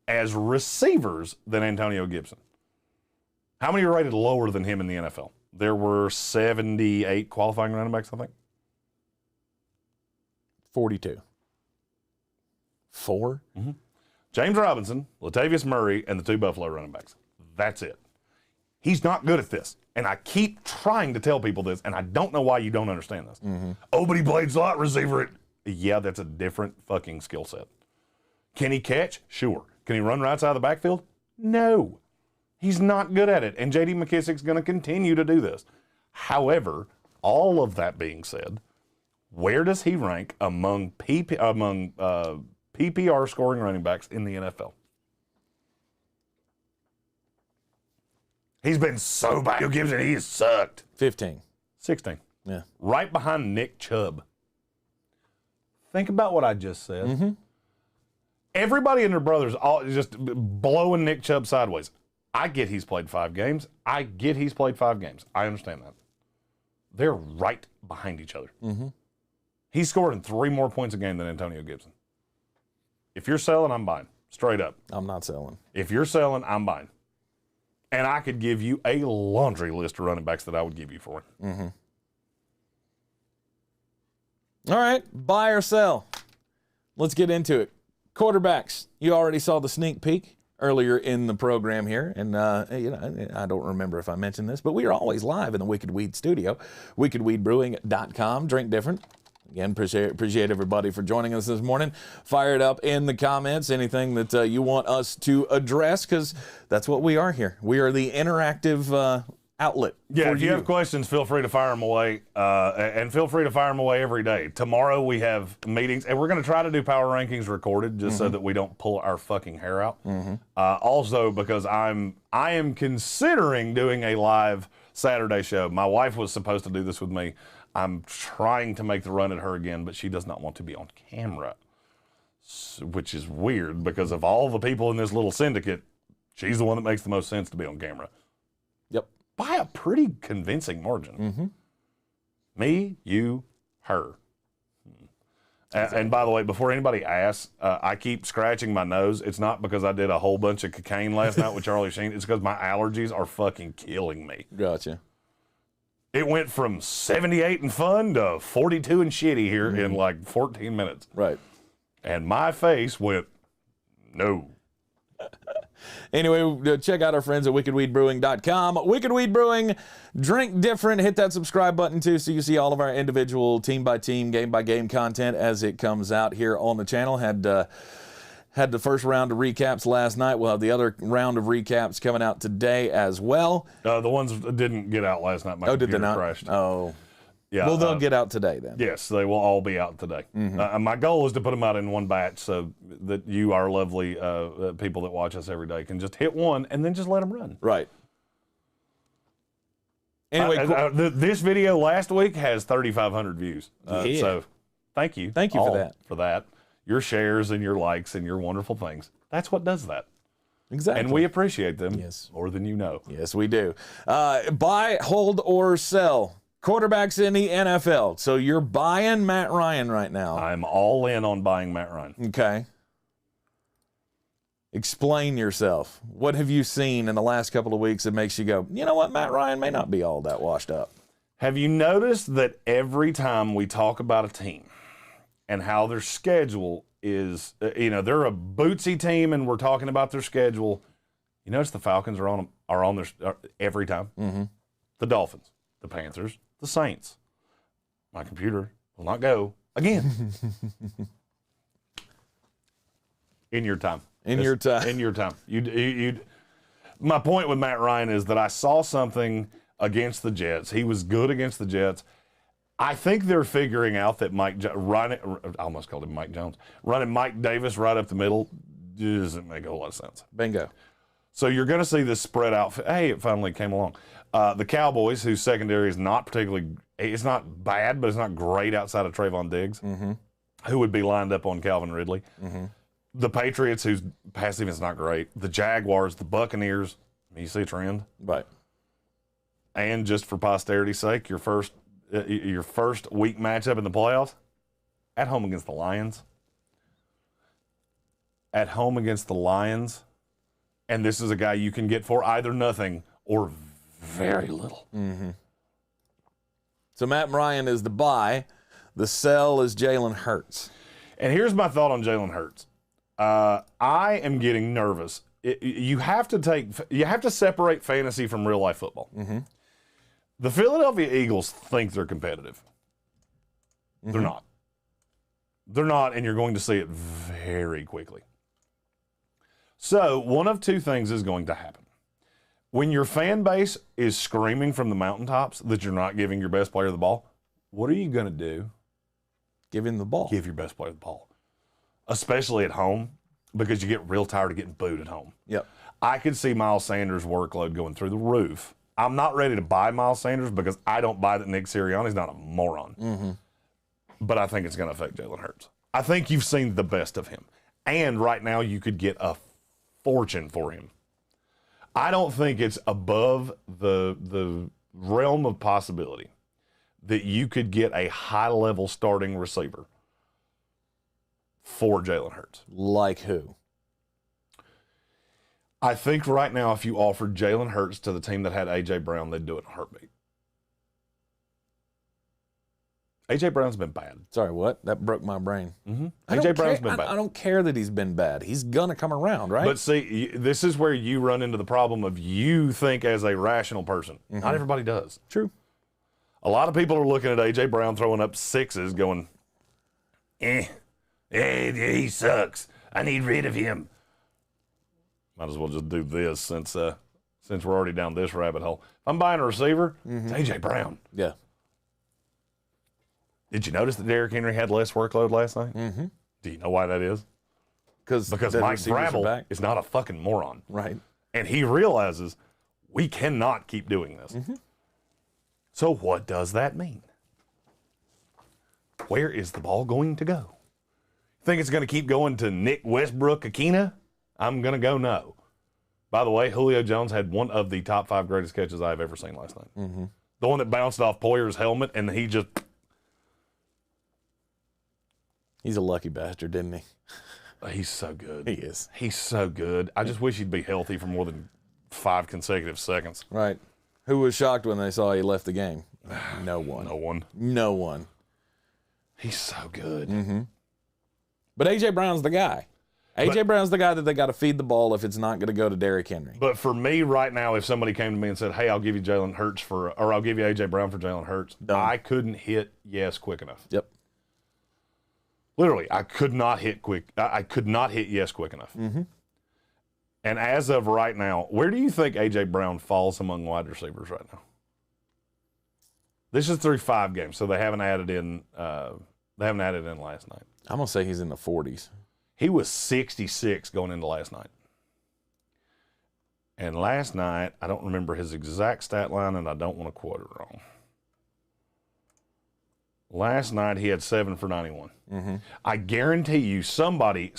as receivers than Antonio Gibson? How many are rated lower than him in the NFL? There were 78 qualifying running backs, I think. 42. 4? Mm-hmm. James Robinson, Latavius Murray, and the 2 Buffalo running backs. That's it. He's not good at this. And I keep trying to tell people this, and I don't know why you don't understand this. Mm-hmm. Oh, but he played slot receiver. Yeah, that's a different fucking skill set. Can he catch? Sure. Can he run right side of the backfield? No. He's not good at it. And J.D. McKissick's going to continue to do this. However, all of that being said, where does he rank among PPR scoring running backs in the NFL? He's been so bad. Gibson, he's sucked. 15. 16. Yeah. Right behind Nick Chubb. Think about what I just said. Mm-hmm. Everybody and their brothers all just blowing Nick Chubb sideways. I get he's played 5 games. I understand that. They're right behind each other. Mm-hmm. He's scoring 3 more points a game than Antonio Gibson. If you're selling, I'm buying. Straight up. I'm not selling. If you're selling, I'm buying. And I could give you a laundry list of running backs that I would give you for him. Mm-hmm. All right, buy or sell. Let's get into it. Quarterbacks. You already saw the sneak peek earlier in the program here, and I don't remember if I mentioned this, but we are always live in the Wicked Weed studio, wickedweedbrewing.com. Drink different. Again, appreciate everybody for joining us this morning. Fire it up in the comments, anything that you want us to address, because that's what we are here. We are the interactive outlet. Yeah, if you have questions, feel free to fire them away, and feel free to fire them away every day. Tomorrow we have meetings, and we're going to try to do power rankings recorded, just so that we don't pull our fucking hair out. Mm-hmm. Also, because I am considering doing a live Saturday show. My wife was supposed to do this with me. I'm trying to make the run at her again, but she does not want to be on camera, which is weird because of all the people in this little syndicate, she's the one that makes the most sense to be on camera. Yep. By a pretty convincing margin. Mm-hmm. Me, you, her. And by the way, before anybody asks, I keep scratching my nose. It's not because I did a whole bunch of cocaine last night with Charlie Sheen. It's because my allergies are fucking killing me. Gotcha. It went from 78 and fun to 42 and shitty here in like 14 minutes. Right. And my face went, no. Anyway, check out our friends at wickedweedbrewing.com. Wicked Weed Brewing, drink different. Hit that subscribe button too so you see all of our individual team-by-team, game-by-game content as it comes out here on the channel. Had the first round of recaps last night. We'll have the other round of recaps coming out today as well. The ones that didn't get out last night, my computer did they not? crashed. Oh. Yeah, well, they'll get out today then. Yes, they will all be out today. Mm-hmm. My goal is to put them out in one batch so that you, our lovely people that watch us every day, can just hit one and then just let them run. Right. Anyway, this video last week has 3,500 views. Yeah. So thank you. Thank you for that. Your shares and your likes and your wonderful things. That's what does that. Exactly. And we appreciate them yes. more than you know. Yes, we do. Buy, hold, or sell. Quarterbacks in the NFL. So you're buying Matt Ryan right now. I'm all in on buying Matt Ryan. Okay. Explain yourself. What have you seen in the last couple of weeks that makes you go, you know what, Matt Ryan may not be all that washed up? Have you noticed that every time we talk about a team and how their schedule is, they're a bootsy team and we're talking about their schedule, you notice the Falcons are on their every time? Mm-hmm. The Dolphins, the Panthers, the Saints. My computer will not go again. In your time. In your time. In your time. My point with Matt Ryan is that I saw something against the Jets. He was good against the Jets. I think they're figuring out that I almost called him Mike Jones. Running Mike Davis right up the middle doesn't make a whole lot of sense. Bingo. So you're going to see this spread out. Hey, it finally came along. The Cowboys, whose secondary is not particularly, it's not bad, but it's not great outside of Trayvon Diggs, who would be lined up on Calvin Ridley. Mm-hmm. The Patriots, whose pass defense is not great. The Jaguars, the Buccaneers. You see a trend? Right. and just for posterity's sake, your first week matchup in the playoffs, at home against the Lions. At home against the Lions, and this is a guy you can get for either nothing or very little. Mm-hmm. So Matt Ryan is the buy. The sell is Jalen Hurts. And here's my thought on Jalen Hurts. I am getting nervous. You have to separate fantasy from real life football. Mm-hmm. The Philadelphia Eagles think they're competitive. Mm-hmm. They're not. They're not, and you're going to see it very quickly. So one of two things is going to happen. When your fan base is screaming from the mountaintops that you're not giving your best player the ball, what are you going to do? Give him the ball. Give your best player the ball. Especially at home, because you get real tired of getting booed at home. Yep. I could see Miles Sanders' workload going through the roof. I'm not ready to buy Miles Sanders because I don't buy that Nick Sirianni's not a moron. Mm-hmm. But I think it's going to affect Jalen Hurts. I think you've seen the best of him. And right now you could get a fortune for him. I don't think it's above the realm of possibility that you could get a high-level starting receiver for Jalen Hurts. Like who? I think right now if you offered Jalen Hurts to the team that had A.J. Brown, they'd do it in a heartbeat. A.J. Brown's been bad. Sorry, what? That broke my brain. Mm-hmm. A.J. Brown's been bad. I don't care that he's been bad. He's going to come around, right? But see, this is where you run into the problem of you think as a rational person. Mm-hmm. Not everybody does. True. A lot of people are looking at A.J. Brown throwing up sixes going, he sucks. I need rid of him. Might as well just do this since we're already down this rabbit hole. If I'm buying a receiver, it's A.J. Brown. Yeah. Did you notice that Derrick Henry had less workload last night? Mm-hmm. Do you know why that is? Because Mike Vrabel is not a fucking moron. Right. And he realizes we cannot keep doing this. Mm-hmm. So what does that mean? Where is the ball going to go? Think it's going to keep going to Nick Westbrook-Akina? I'm going to go no. By the way, Julio Jones had one of the top 5 greatest catches I've ever seen last night. Mm-hmm. The one that bounced off Poyer's helmet and he just... He's a lucky bastard, didn't he? He's so good. He is. He's so good. I just wish he'd be healthy for more than 5 consecutive seconds. Right. Who was shocked when they saw he left the game? No one. No one. He's so good. Mm-hmm. But A.J. Brown's the guy. A.J. Brown's the guy that they got to feed the ball if it's not going to go to Derrick Henry. But for me right now, if somebody came to me and said, hey, I'll give you Jalen Hurts or I'll give you A.J. Brown for Jalen Hurts, I couldn't hit yes quick enough. Yep. Literally, I could not hit yes quick enough. Mm-hmm. And as of right now, where do you think A.J. Brown falls among wide receivers right now? This is through 5 games, so they haven't added in last night. I'm going to say he's in the 40s. He was 66 going into last night. And last night, I don't remember his exact stat line, and I don't want to quote it wrong. Last night, he had 7 for 91. Mm-hmm. I guarantee you somebody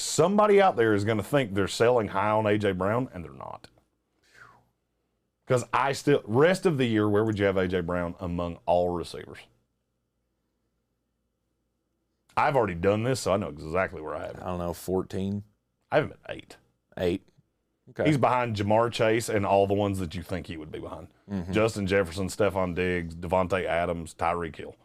out there is going to think they're selling high on A.J. Brown, and they're not. Because rest of the year, where would you have A.J. Brown among all receivers? I've already done this, so I know exactly where I have him. I don't know, 14? I have him at 8. 8. Okay. He's behind Jamar Chase and all the ones that you think he would be behind. Mm-hmm. Justin Jefferson, Stephon Diggs, Devontae Adams, Tyreek Hill.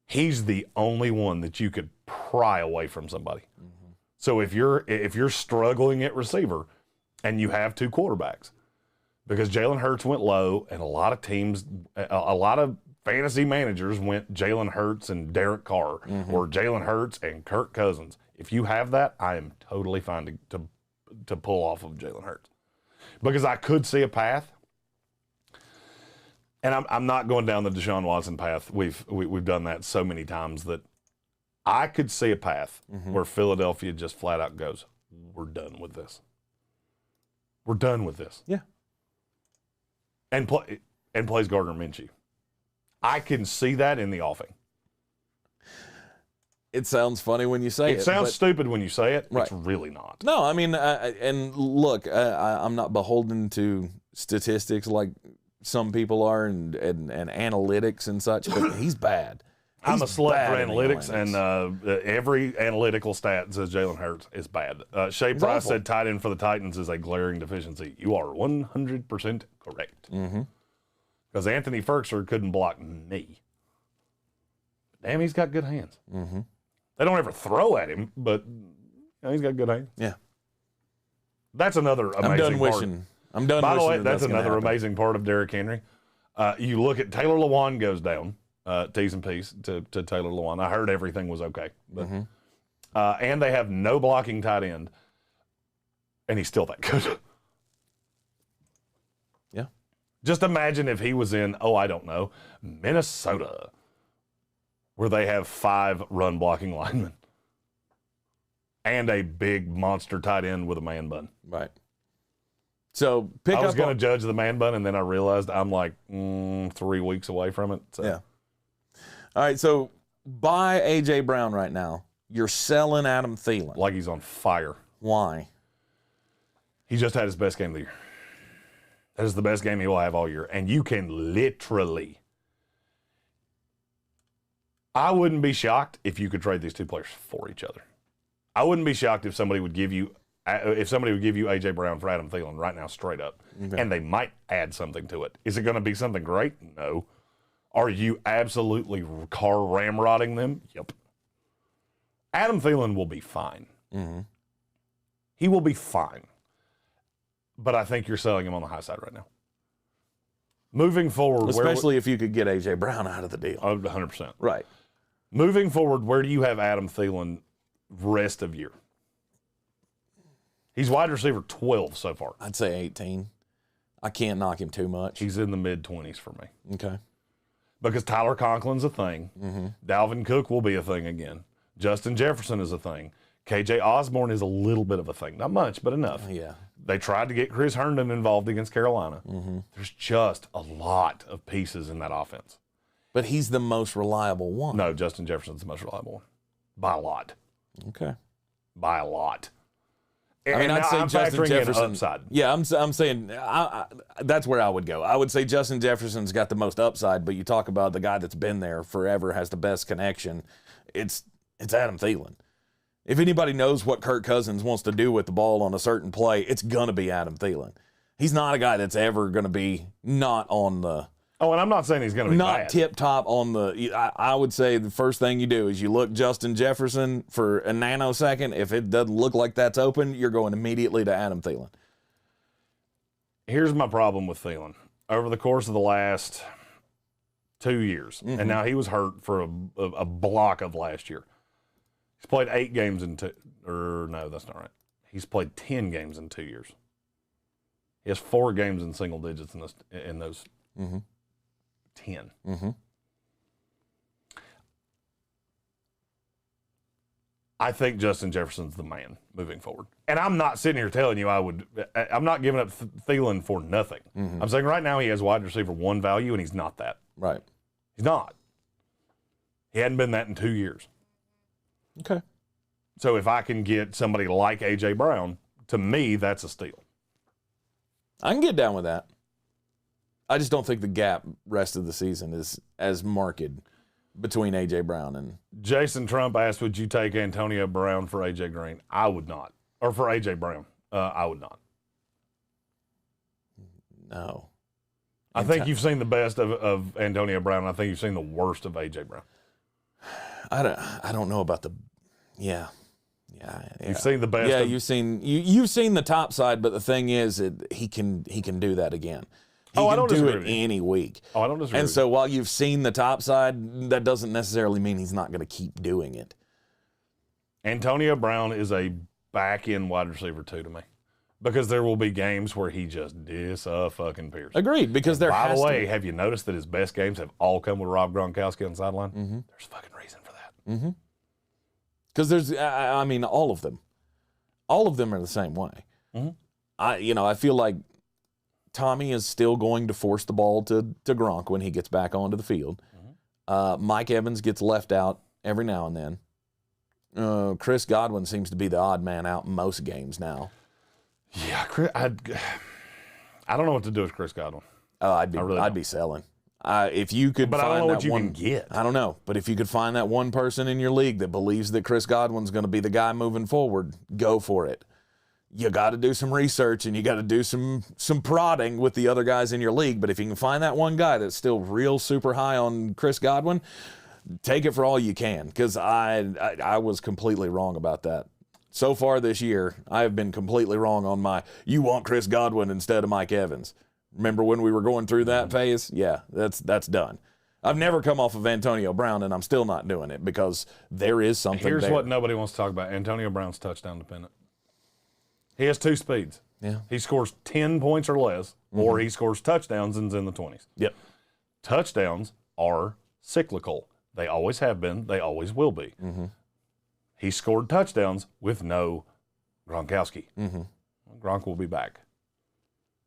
He's the only one that you could pry away from somebody. Mm-hmm. So if you're struggling at receiver and you have 2 quarterbacks, because Jalen Hurts went low and a lot of fantasy managers went Jalen Hurts and Derek Carr or Jalen Hurts and Kirk Cousins. If you have that, I am totally fine to pull off of Jalen Hurts. Because I could see a path, and I'm not going down the Deshaun Watson path. We've done that so many times that I could see a path where Philadelphia just flat out goes, we're done with this. We're done with this. Yeah. And plays Gardner Minshew. I can see that in the offing. It sounds funny when you say it. It sounds stupid when you say it. Right. It's really not. No, I mean, and look, I'm not beholden to statistics like some people are and analytics and such, but he's bad. I'm a slut bad for in the analytics, and every analytical stat says Jalen Hurts is bad. Shea Price said tight end for the Titans is a glaring deficiency. You are 100% correct. Because Anthony Ferguson couldn't block me. Damn, he's got good hands. They don't ever throw at him, but he's got good hands. Yeah. That's another amazing I'm done part. wishing. I'm done By the wishing way, that's another amazing part of Derrick Henry. You look at Taylor Lewan goes down. T's and P's to Taylor Lewan. I heard everything was okay. But, and they have no blocking tight end, and he's still that good. Yeah. Just imagine if he was in, I don't know, Minnesota, where they have 5 run-blocking linemen and a big monster tight end with a man bun. Right. So I was going to judge the man bun, and then I realized I'm like 3 weeks away from it. So. Yeah. All right, so buy A.J. Brown right now. You're selling Adam Thielen. Like he's on fire. Why? He just had his best game of the year. That is the best game he will have all year. And you can literally, I wouldn't be shocked if you could trade these two players for each other. I wouldn't be shocked if somebody would give you A.J. Brown for Adam Thielen right now straight up. Okay. And they might add something to it. Is it going to be something great? No. Are you absolutely car ramrodding them? Yep. Adam Thielen will be fine. He will be fine. But I think you're selling him on the high side right now. Moving forward. Especially if you could get A.J. Brown out of the deal. 100%. Right. Moving forward, where do you have Adam Thielen rest of year? He's wide receiver 12 so far. I'd say 18. I can't knock him too much. He's in the mid-20s for me. Okay. Because Tyler Conklin's a thing. Dalvin Cook will be a thing again. Justin Jefferson is a thing. KJ Osborne is a little bit of a thing. Not much, but enough. Yeah. They tried to get Chris Herndon involved against Carolina. There's just a lot of pieces in that offense. But he's the most reliable one. No, Justin Jefferson's the most reliable one. By a lot. Okay. By a lot. I mean, I'd say Justin Jefferson. Upside. Yeah, I'm saying that's where I would go. I would say Justin Jefferson's got the most upside, but you talk about the guy that's been there forever, has the best connection. It's Adam Thielen. If anybody knows what Kirk Cousins wants to do with the ball on a certain play, it's going to be Adam Thielen. He's not a guy that's ever going to be not on the Oh, and I'm not saying he's going to be not bad. tip top on the. I would say the first thing you do is you look Justin Jefferson for a nanosecond. If it doesn't look like that's open, you're going immediately to Adam Thielen. Here's my problem with Thielen. Over the course of the last 2 years, and now he was hurt for a block of last year. He's played 8 games in no, that's not right. He's played 10 games in 2 years. He has 4 games in single digits in those 10. I think Justin Jefferson's the man moving forward. And I'm not sitting here telling you I'm not giving up Thielen for nothing. I'm saying right now he has wide receiver 1 value, and he's not that. Right. He's not. He hadn't been that in 2 years. Okay. So if I can get somebody like A.J. Brown, to me, that's a steal. I can get down with that. I just don't think the gap rest of the season is as marked between A.J. Brown and... Jason Trump asked, would you take Antonio Brown for A.J. Greene? I would not. Or for A.J. Brown. I would not. No. I think you've seen the best of Antonio Brown. I think you've seen the worst of A.J. Brown. I don't know about the... Yeah. You've seen the best. Yeah, you've seen the top side, but the thing is, he can do that again. He can do it any week. I don't disagree. And so while you've seen the top side, that doesn't necessarily mean he's not going to keep doing it. Antonio Brown is a back-end wide receiver 2 to me, because there will be games where he just disappears. Agreed, because there has to be. By the way, have you noticed that his best games have all come with Rob Gronkowski on the sideline? There's a fucking reason for that. Because there's, I mean, all of them are the same way. I feel like Tommy is still going to force the ball to Gronk when he gets back onto the field. Mike Evans gets left out every now and then. Chris Godwin seems to be the odd man out in most games now. Yeah, I don't know what to do with Chris Godwin. Oh, I'd really be selling. If you could But find I don't know that what you one, can get. I don't know. But if you could find that one person in your league that believes that Chris Godwin's going to be the guy moving forward, go for it. You got to do some research and you got to do some prodding with the other guys in your league. But if you can find that one guy that's still real super high on Chris Godwin, take it for all you can, because I was completely wrong about that. So far this year, I have been completely wrong on you want Chris Godwin instead of Mike Evans. Remember when we were going through that phase? Yeah, that's done. I've never come off of Antonio Brown, and I'm still not doing it because there is something Here's there. what nobody wants to talk about. Antonio Brown's touchdown dependent. He has 2 speeds. Yeah. He scores 10 points or less, or he scores touchdowns and's in the 20s. Yep. Touchdowns are cyclical. They always have been. They always will be. He scored touchdowns with no Gronkowski. Gronk will be back.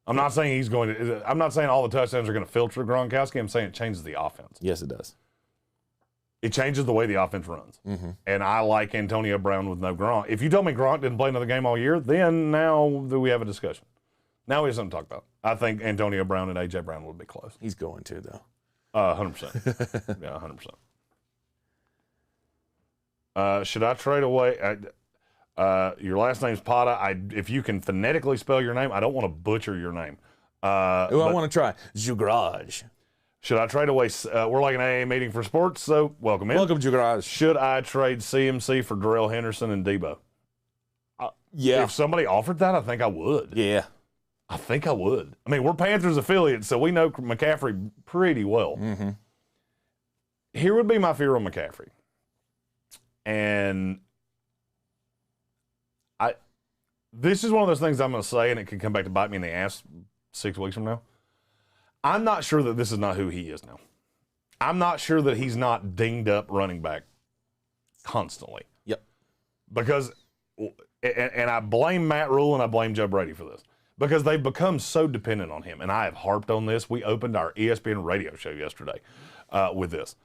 I'm not saying he's going to. I'm not saying all the touchdowns are going to filter Gronkowski. I'm saying it changes the offense. Yes, it does. It changes the way the offense runs. And I like Antonio Brown with no Gronk. If you told me Gronk didn't play another game all year, then now we have a discussion. Now we have something to talk about. I think Antonio Brown and A.J. Brown would be close. He's going to, though. 100%. Yeah, 100%. Should I trade away? Your last name's Pata. If you can phonetically spell your name, I don't want to butcher your name. I want to try. Jugraj. Should I trade away? We're like an AA meeting for sports, so welcome in. Welcome, Jugraj. Should I trade CMC for Darrell Henderson and Debo? Yeah. If somebody offered that, I think I would. Yeah. I think I would. I mean, we're Panthers affiliates, so we know McCaffrey pretty well. Here would be my fear on McCaffrey. And this is one of those things I'm going to say, and it could come back to bite me in the ass 6 weeks from now. I'm not sure that this is not who he is now. I'm not sure that he's not dinged up running back constantly. Yep. Because, and I blame Matt Rule and I blame Joe Brady for this, because they've become so dependent on him. And I have harped on this. We opened our ESPN radio show yesterday with this.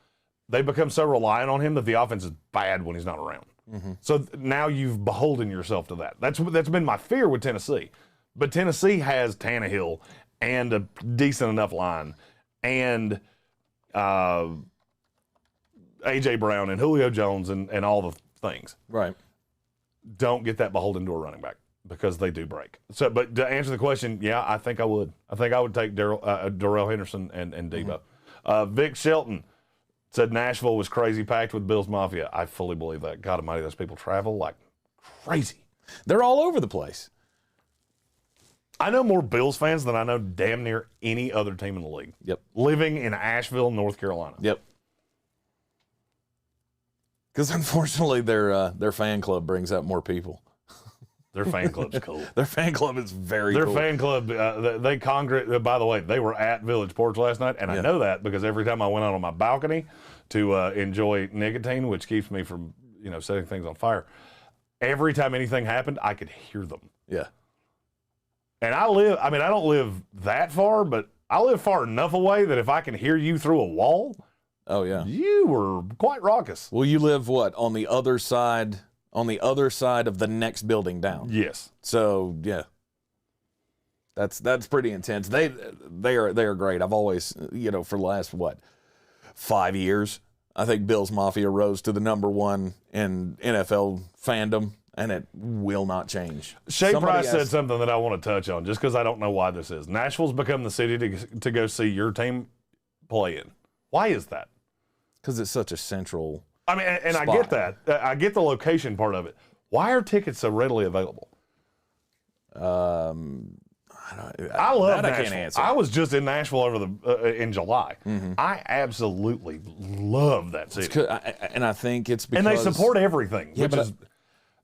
They've become so reliant on him that the offense is bad when he's not around. So now you've beholden yourself to that. That's been my fear with Tennessee. But Tennessee has Tannehill and a decent enough line, and A.J. Brown and Julio Jones and all the things. Right. Don't get that beholden to a running back because they do break. So, but to answer the question, yeah, I think I would. I think I would take Darrell Henderson and Debo. Vic Shelton said Nashville was crazy packed with Bills Mafia. I fully believe that. God almighty, those people travel like crazy. They're all over the place. I know more Bills fans than I know damn near any other team in the league. Yep. Living in Asheville, North Carolina. Yep. Because unfortunately, their fan club brings out more people. Their fan club's cool. Their fan club is very cool. Their fan club, they congregate. By the way, they were at Village Porch last night, and I know that because every time I went out on my balcony to enjoy nicotine, which keeps me from setting things on fire, every time anything happened, I could hear them. Yeah. And I don't live that far, but I live far enough away that if I can hear you through a wall, oh yeah, you were quite raucous. Well, you live what, on the other side of the next building down? Yes. So yeah, that's pretty intense. They are great. I've always, for the last 5 years, I think Bills Mafia rose to the number one in NFL fandom. And it will not change. Shea Price said something that I want to touch on, just because I don't know why this is. Nashville's become the city to go see your team play in. Why is that? Because it's such a central. I mean, and spot. I get that. I get the location part of it. Why are tickets so readily available? I love Nashville. I can't answer. I was just in Nashville in July. I absolutely love that city. And I think it's because. And they support everything. Yeah,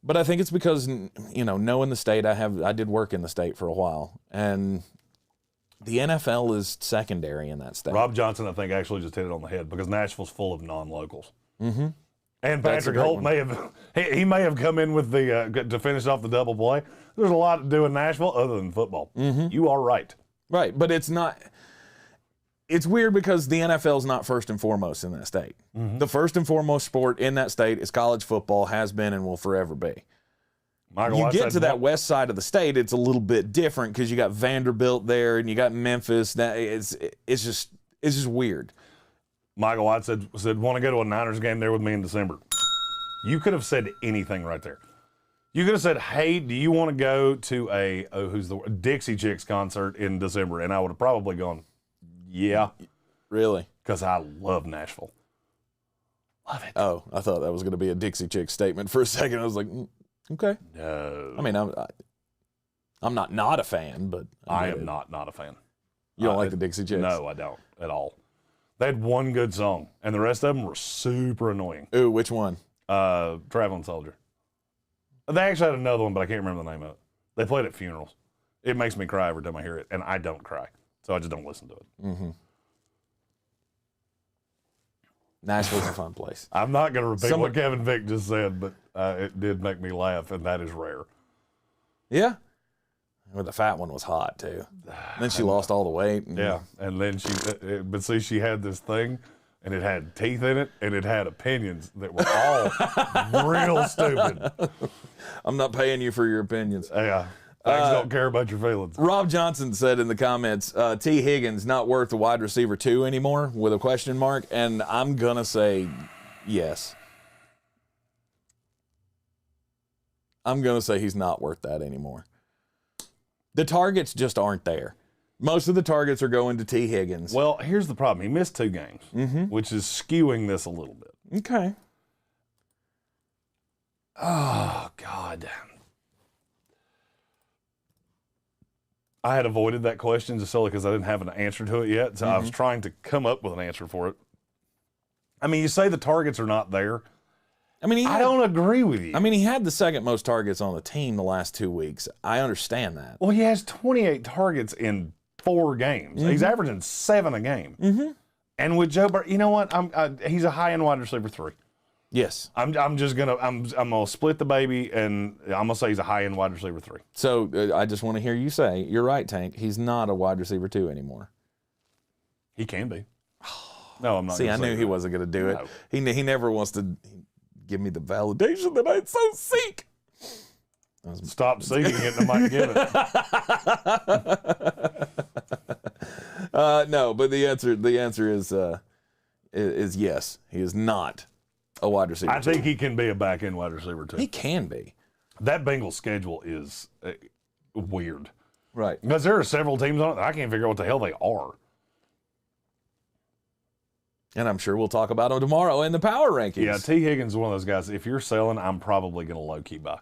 but I think it's because, knowing the state, I did work in the state for a while, and the NFL is secondary in that state. Rob Johnson, I think, actually just hit it on the head because Nashville's full of non-locals. And Patrick Holt may have come in with the to finish off the double play. There's a lot to do in Nashville other than football. You are right. Right, but it's not. It's weird because the NFL is not first and foremost in that state. The first and foremost sport in that state is college football, has been and will forever be. You get to that west side of the state, it's a little bit different because you got Vanderbilt there and you got Memphis. It's just weird. Michael White said, want to go to a Niners game there with me in December. You could have said anything right there. You could have said, hey, do you want to go to a Dixie Chicks concert in December? And I would have probably gone, yeah. Really? Because I love Nashville. Love it. Oh, I thought that was going to be a Dixie Chicks statement for a second. I was like, okay. No. I mean, I'm not a fan, but I am not a fan. You don't like the Dixie Chicks? No, I don't at all. They had one good song, and the rest of them were super annoying. Ooh, which one? Traveling Soldier. They actually had another one, but I can't remember the name of it. They played at funerals. It makes me cry every time I hear it, and I don't cry, so I just don't listen to it. Mm-hmm. Nashville's a fun place. I'm not going to repeat what Kevin Vick just said, but it did make me laugh, and that is rare. Yeah. Well, the fat one was hot, too. Then she lost all the weight. Yeah, and then but see, she had this thing, and it had teeth in it, and it had opinions that were all real stupid. I'm not paying you for your opinions. Yeah. I don't care about your feelings. Rob Johnson said in the comments, T. Higgins not worth the wide receiver 2 anymore with a question mark, and I'm going to say yes. I'm going to say he's not worth that anymore. The targets just aren't there. Most of the targets are going to T. Higgins. Well, here's the problem. He missed 2 games, which is skewing this a little bit. Okay. Oh, God. I had avoided that question just solely because I didn't have an answer to it yet, so I was trying to come up with an answer for it. I mean, you say the targets are not there. I mean, I don't agree with you. I mean, he had the second most targets on the team the last 2 weeks. I understand that. Well, he has 28 targets in 4 games. He's averaging 7 a game. And with Joe Burrow, you know what? He's a high-end wide receiver 3. Yes. I'm gonna split the baby, and I'm gonna say he's a high-end wide receiver 3. So I just want to hear you say, you're right, Tank. He's not a wide receiver 2 anymore. He can be. No, I'm not. See, I knew he wasn't going to do it. No. He never wants to give me the validation that I so seek. Stop seeking it and I might give it. No, but the answer is yes. He is not a wide receiver. I think he can be a back-end wide receiver too. He can be. That Bengals schedule is weird. Right. Because there are several teams on it that I can't figure out what the hell they are. And I'm sure we'll talk about him tomorrow in the power rankings. Yeah, T. Higgins is one of those guys. If you're selling, I'm probably going to low-key buy.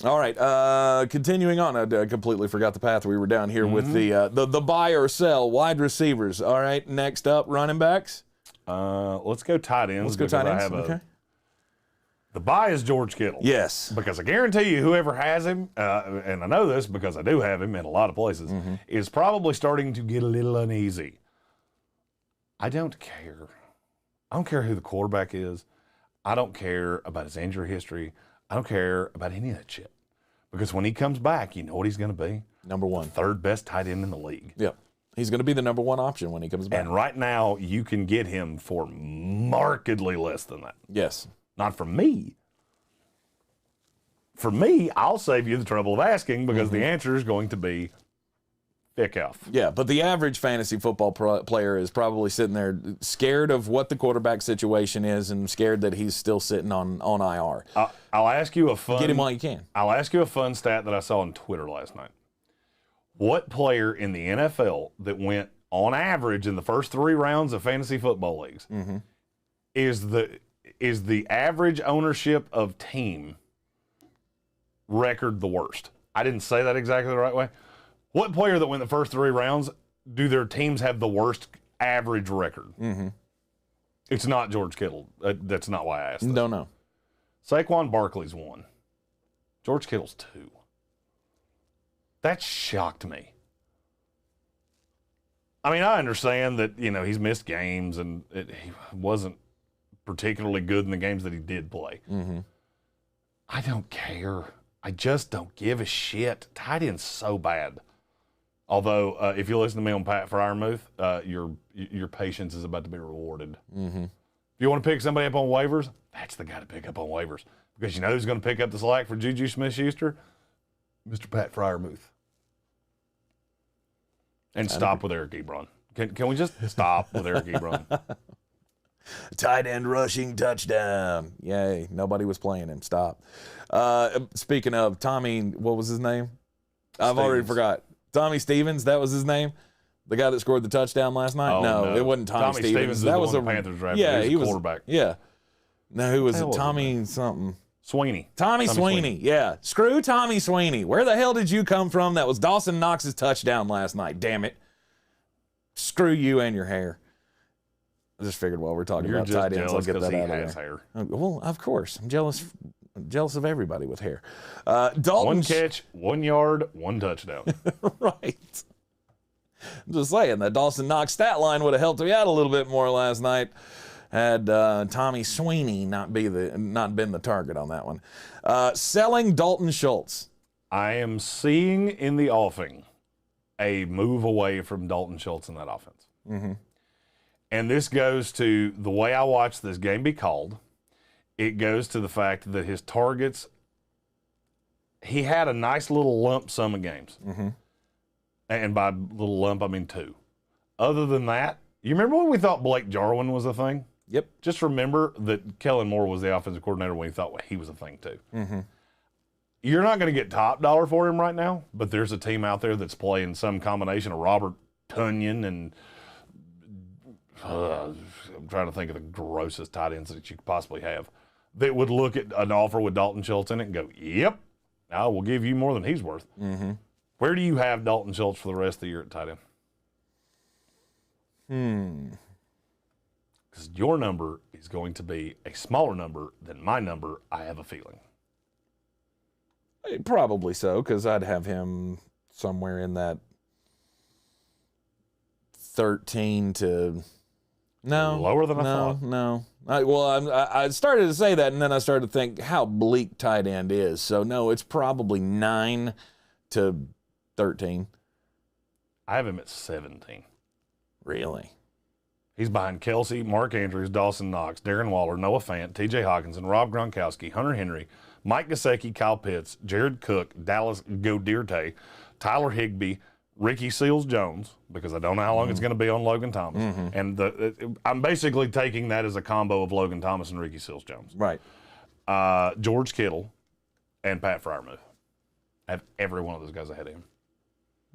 All right, continuing on. I completely forgot the path we were down here with the buy or sell wide receivers. All right, next up, running backs. Let's go tight ends. Let's go tight ends. Okay. The buy is George Kittle. Yes. Because I guarantee you whoever has him, and I know this because I do have him in a lot of places, is probably starting to get a little uneasy. I don't care. I don't care who the quarterback is. I don't care about his injury history. I don't care about any of that shit. Because when he comes back, you know what he's going to be? Number 1. The 3rd best tight end in the league. Yep. He's going to be the number 1 option when he comes back. And right now, you can get him for markedly less than that. Yes. Not for me. For me, I'll save you the trouble of asking because the answer is going to be thick off. Yeah, but the average fantasy football player is probably sitting there scared of what the quarterback situation is and scared that he's still sitting on IR. I'll ask you a fun... Get him while you can. I'll ask you a fun stat that I saw on Twitter last night. What player in the NFL that went on average in the first 3 rounds of fantasy football leagues is the average ownership of team record the worst? I didn't say that exactly the right way. What player that went the first 3 rounds do their teams have the worst average record? It's not George Kittle. That's not why I asked that. Don't know. Saquon Barkley's 1. George Kittle's 2. That shocked me. I mean, I understand that, he's missed games and he wasn't particularly good in the games that he did play. I don't care. I just don't give a shit. Tight end's so bad. Although, if you listen to me on Pat Fryermuth, your patience is about to be rewarded. If you want to pick somebody up on waivers, that's the guy to pick up on waivers. Because you know who's going to pick up the slack for Juju Smith-Schuster? Mr. Pat Freiermuth. And stop with Eric Ebron. Can we just stop with Eric Ebron? Tight end rushing touchdown. Yay. Nobody was playing him. Stop. Speaking of Tommy, what was his name? I've already forgot. Tommy Stevens, that was his name? The guy that scored the touchdown last night? Oh, no, it wasn't Tommy Stevens. That was a Panthers draft. Yeah, he was quarterback. Yeah. No, who was it? Was Tommy something. Sweeney. Tommy Sweeney. Yeah. Screw Tommy Sweeney. Where the hell did you come from? That was Dawson Knox's touchdown last night. Damn it. Screw you and your hair. I just figured while we're talking about tight ends, I'll get that out of there. Hair. Well, of course. I'm jealous of everybody with hair. Dalton. One catch, 1 yard, 1 touchdown. Right. I'm just saying that Dawson Knox stat line would have helped me out a little bit more last night had Tommy Sweeney not been the target on that one. Selling Dalton Schultz. I am seeing in the offing a move away from Dalton Schultz in that offense. Mm-hmm. And this goes to the way I watched this game be called. It goes to the fact that his targets, he had a nice little lump sum of games. Mm-hmm. And by little lump, I mean 2. Other than that, you remember when we thought Blake Jarwin was a thing? Yep. Just remember that Kellen Moore was the offensive coordinator when he thought he was a thing too. Mm-hmm. You're not going to get top dollar for him right now, but there's a team out there that's playing some combination of Robert Tonyan and I'm trying to think of the grossest tight ends that you could possibly have that would look at an offer with Dalton Schultz in it and go, yep, I will give you more than he's worth. Mm-hmm. Where do you have Dalton Schultz for the rest of the year at tight end? Because your number is going to be a smaller number than my number, I have a feeling. Probably so, because I'd have him somewhere in that 13 to... No. Lower than I thought? No. I started to say that, and then I started to think how bleak tight end is. So, no, it's probably 9 to 13. I have him at 17. Really? He's behind Kelsey, Mark Andrews, Dawson Knox, Darren Waller, Noah Fant, T.J. Hawkinson, Rob Gronkowski, Hunter Henry, Mike Gesicki, Kyle Pitts, Jared Cook, Dallas Goedert, Tyler Higbee, Ricky Seals-Jones, because I don't know how long it's going to be on Logan Thomas. Mm-hmm. And I'm basically taking that as a combo of Logan Thomas and Ricky Seals-Jones. Right. George Kittle and Pat Freiermuth. I have every one of those guys ahead of him.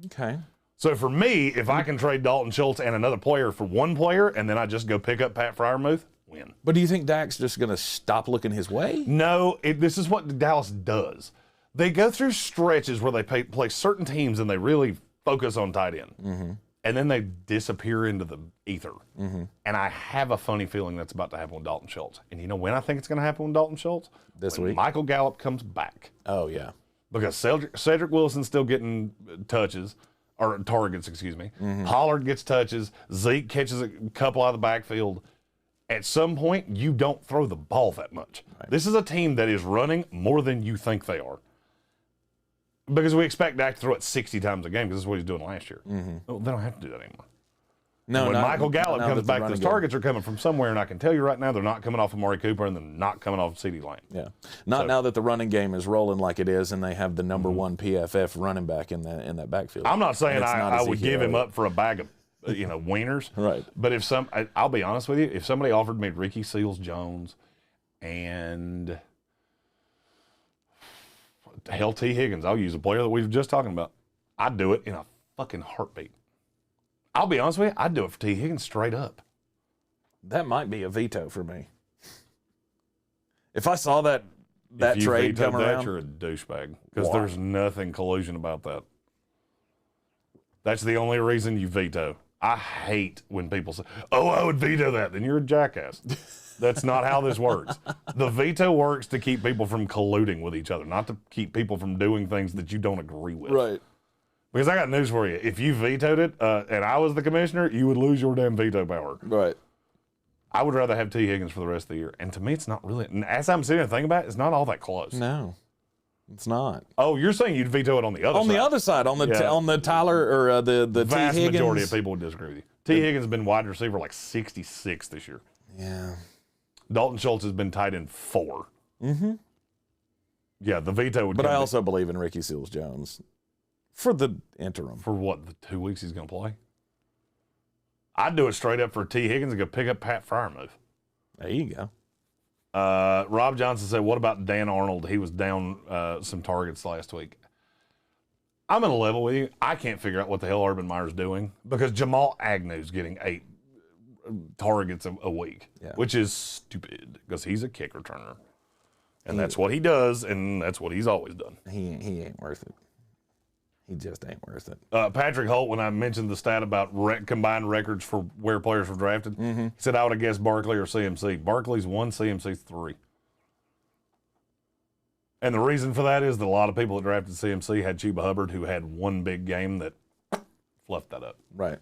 Okay. So for me, if I can trade Dalton Schultz and another player for one player, and then I just go pick up Pat Freiermuth, win. But do you think Dak's just going to stop looking his way? No, this is what Dallas does. They go through stretches where they play certain teams and they really focus on tight end. Mm-hmm. And then they disappear into the ether. Mm-hmm. And I have a funny feeling that's about to happen with Dalton Schultz. And you know when I think it's going to happen with Dalton Schultz? This when week? Michael Gallup comes back. Oh, yeah. Because Cedric Wilson's still getting touches. Or targets, excuse me. Mm-hmm. Pollard gets touches. Zeke catches a couple out of the backfield. At some point, you don't throw the ball that much. Right. This is a team that is running more than you think they are. Because we expect Dak to throw it 60 times a game because this is what he's doing last year. Mm-hmm. Well, they don't have to do that anymore. No, when Michael Gallup comes back, those targets are coming from somewhere, and I can tell you right now they're not coming off of Amari Cooper and they're not coming off of CeeDee Lamb. Yeah, now that the running game is rolling like it is, and they have the number one PFF running back in that backfield. I'm not saying I would give him up for a bag of wieners, right? But I'll be honest with you, if somebody offered me Ricky Seals-Jones and hell T. Higgins, I'll use a player that we were just talking about, I'd do it in a fucking heartbeat. I'll be honest with you, I'd do it for T. Higgins straight up. That might be a veto for me. If I saw that trade come around, you're a douchebag because there's nothing collusion about that. That's the only reason you veto. I hate when people say, "Oh, I would veto that." Then you're a jackass. That's not how this works. The veto works to keep people from colluding with each other, not to keep people from doing things that you don't agree with. Right. Because I got news for you. If you vetoed it and I was the commissioner, you would lose your damn veto power. Right. I would rather have T. Higgins for the rest of the year. And to me, it's not really. And as I'm sitting here thinking about it, it's not all that close. No, it's not. Oh, you're saying you'd veto it on the other side? On the other side, on the Tyler or the vast T. Higgins. Majority of people would disagree with you. T. Higgins has been wide receiver like 66 this year. Yeah. Dalton Schultz has been tight end 4. Mm-hmm. Yeah, the veto would. But I also believe in Ricky Seals-Jones for the interim. For what, the 2 weeks he's going to play? I'd do it straight up for T. Higgins and go pick up Pat Freiermuth. There you go. Rob Johnson said, what about Dan Arnold? He was down some targets last week. I'm going to level with you. I can't figure out what the hell Urban Meyer's doing because Jamal Agnew's getting 8 targets a week, which is stupid because he's a kick returner. And that's what he does, and that's what he's always done. He ain't worth it. He just ain't worth it. Patrick Holt, when I mentioned the stat about combined records for where players were drafted, he said I would have guessed Barkley or CMC. Barkley's 1, CMC's 3. And the reason for that is that a lot of people that drafted CMC had Chuba Hubbard, who had one big game that fluffed that up. Right.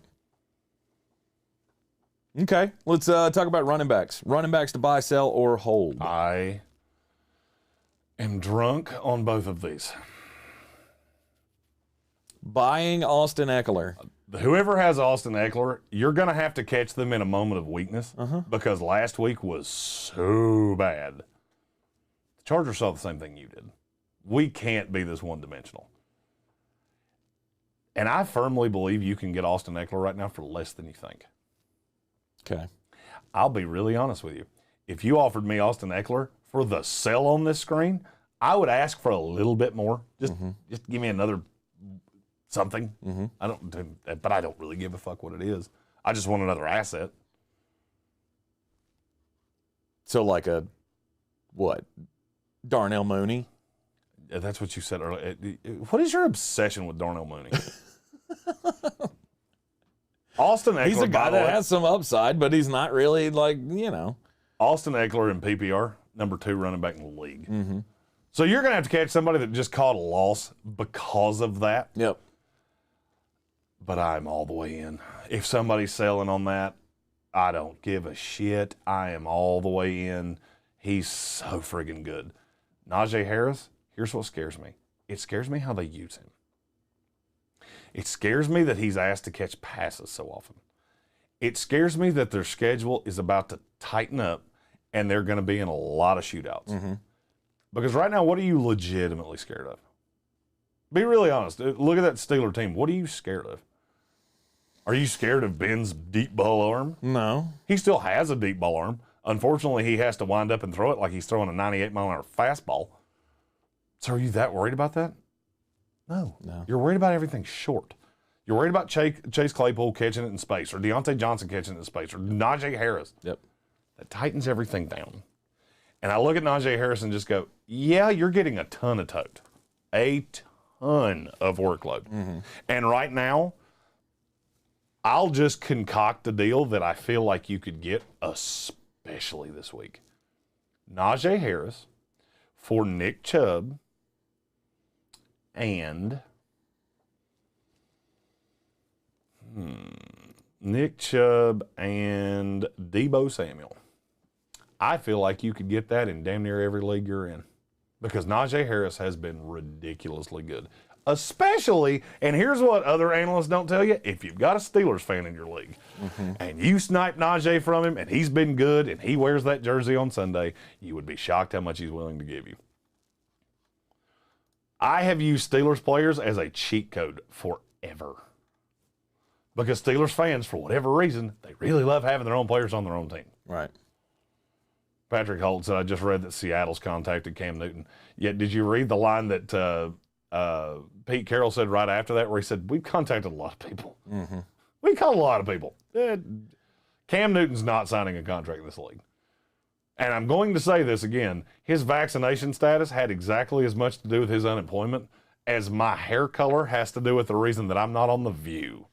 Okay, let's talk about running backs. Running backs to buy, sell, or hold. I am drunk on both of these. Buying Austin Eckler. Whoever has Austin Eckler, you're going to have to catch them in a moment of weakness because last week was so bad. The Chargers saw the same thing you did. We can't be this one-dimensional. And I firmly believe you can get Austin Eckler right now for less than you think. Okay. I'll be really honest with you. If you offered me Austin Eckler for the sell on this screen, I would ask for a little bit more. Just give me another something. But I don't really give a fuck what it is. I just want another asset. So like a, what, Darnell Mooney? That's what you said earlier. What is your obsession with Darnell Mooney? Austin Eckler, he's a guy that has some upside, but he's not really like, Austin Eckler in PPR, number 2 running back in the league. So you're going to have to catch somebody that just caught a loss because of that. Yep. But I'm all the way in. If somebody's selling on that, I don't give a shit. I am all the way in. He's so friggin' good. Najee Harris, here's what scares me. It scares me how they use him. It scares me that he's asked to catch passes so often. It scares me that their schedule is about to tighten up and they're going to be in a lot of shootouts. Because right now, what are you legitimately scared of? Be really honest. Look at that Steeler team. What are you scared of? Are you scared of Ben's deep ball arm? No. He still has a deep ball arm. Unfortunately, he has to wind up and throw it like he's throwing a 98-mile-an-hour fastball. So are you that worried about that? No. You're worried about everything short. You're worried about Chase Claypool catching it in space, or Deontay Johnson catching it in space, or Najee Harris. Yep. That tightens everything down. And I look at Najee Harris and just go, yeah, you're getting a ton of tote. A ton of workload. And right now, I'll just concoct a deal that I feel like you could get, especially this week. Najee Harris for Nick Chubb and Nick Chubb and Deebo Samuel. I feel like you could get that in damn near every league you're in because Najee Harris has been ridiculously good. Especially, and here's what other analysts don't tell you, if you've got a Steelers fan in your league and you snipe Najee from him and he's been good and he wears that jersey on Sunday, you would be shocked how much he's willing to give you. I have used Steelers players as a cheat code forever. Because Steelers fans, for whatever reason, they really love having their own players on their own team. Right. Patrick Holt said, I just read that Seattle's contacted Cam Newton. Yet, did you read the line that Pete Carroll said right after that, where he said, we've contacted a lot of people. We called a lot of people. Cam Newton's not signing a contract in this league. And I'm going to say this again. His vaccination status had exactly as much to do with his unemployment as my hair color has to do with the reason that I'm not on The View.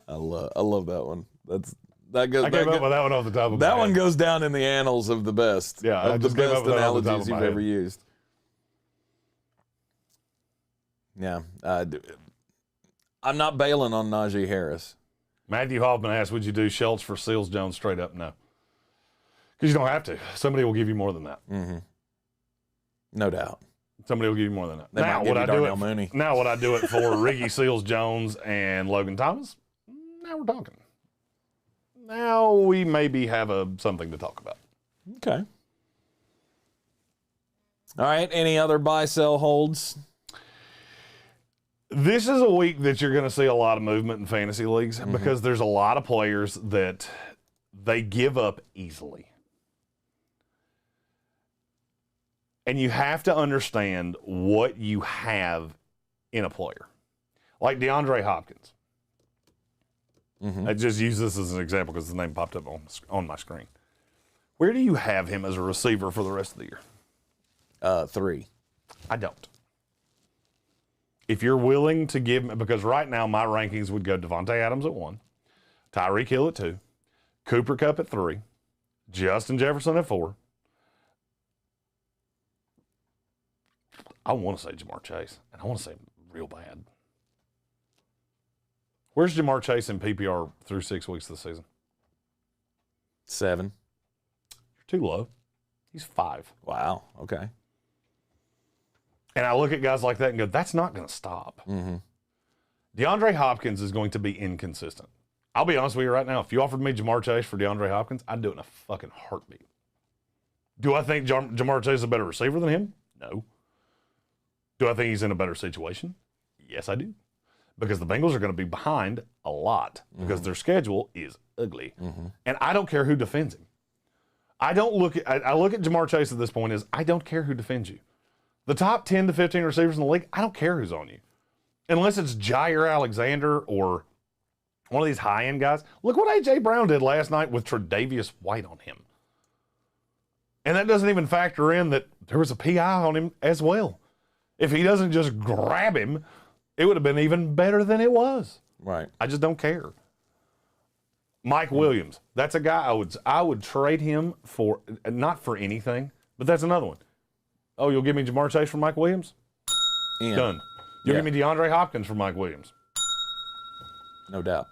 I love that one. That goes. I came up with that one off the top of my head. That one goes down in the annals of the best. Yeah, I of the just came up best with that off the top analogies of my you've head. ever used. Yeah, I'm not bailing on Najee Harris. Matthew Hoffman asked, would you do Schultz for Seals Jones? Straight up, no. Because you don't have to. Somebody will give you more than that. No doubt. Somebody will give you more than that. They might give you Darnell Mooney. Now would I do it for Ricky Seals Jones and Logan Thomas? Now we're talking. now we maybe have something to talk about. Okay. All right. Any other buy, sell, holds? This is a week that you're going to see a lot of movement in fantasy leagues because there's a lot of players that they give up easily. And you have to understand what you have in a player. Like DeAndre Hopkins. I just use this as an example because the name popped up on my screen. Where do you have him as a receiver for the rest of the year? 3. I don't. If you're willing to give me, because right now my rankings would go Devontae Adams at 1, Tyreek Hill at 2, Cooper Kupp at 3, Justin Jefferson at 4. I want to say Jamar Chase, and I want to say real bad. Where's Jamar Chase in PPR through 6 weeks of the season? 7. You're too low. He's 5. Wow. Okay. And I look at guys like that and go, that's not going to stop. DeAndre Hopkins is going to be inconsistent. I'll be honest with you right now. If you offered me Jamar Chase for DeAndre Hopkins, I'd do it in a fucking heartbeat. Do I think Jamar Chase is a better receiver than him? No. Do I think he's in a better situation? Yes, I do. Because the Bengals are going to be behind a lot because their schedule is ugly. And I don't care who defends him. I look at Jamar Chase at this point as I don't care who defends you. The top 10 to 15 receivers in the league, I don't care who's on you. Unless it's Jair Alexander or one of these high-end guys. Look what A.J. Brown did last night with Tre'Davious White on him. And that doesn't even factor in that there was a PI on him as well. If he doesn't just grab him, it would have been even better than it was. Right. I just don't care. Mike Williams, that's a guy I would trade him for, not for anything, but that's another one. Oh, you'll give me Jamar Chase for Mike Williams? And, Done. You'll give me DeAndre Hopkins for Mike Williams? No doubt.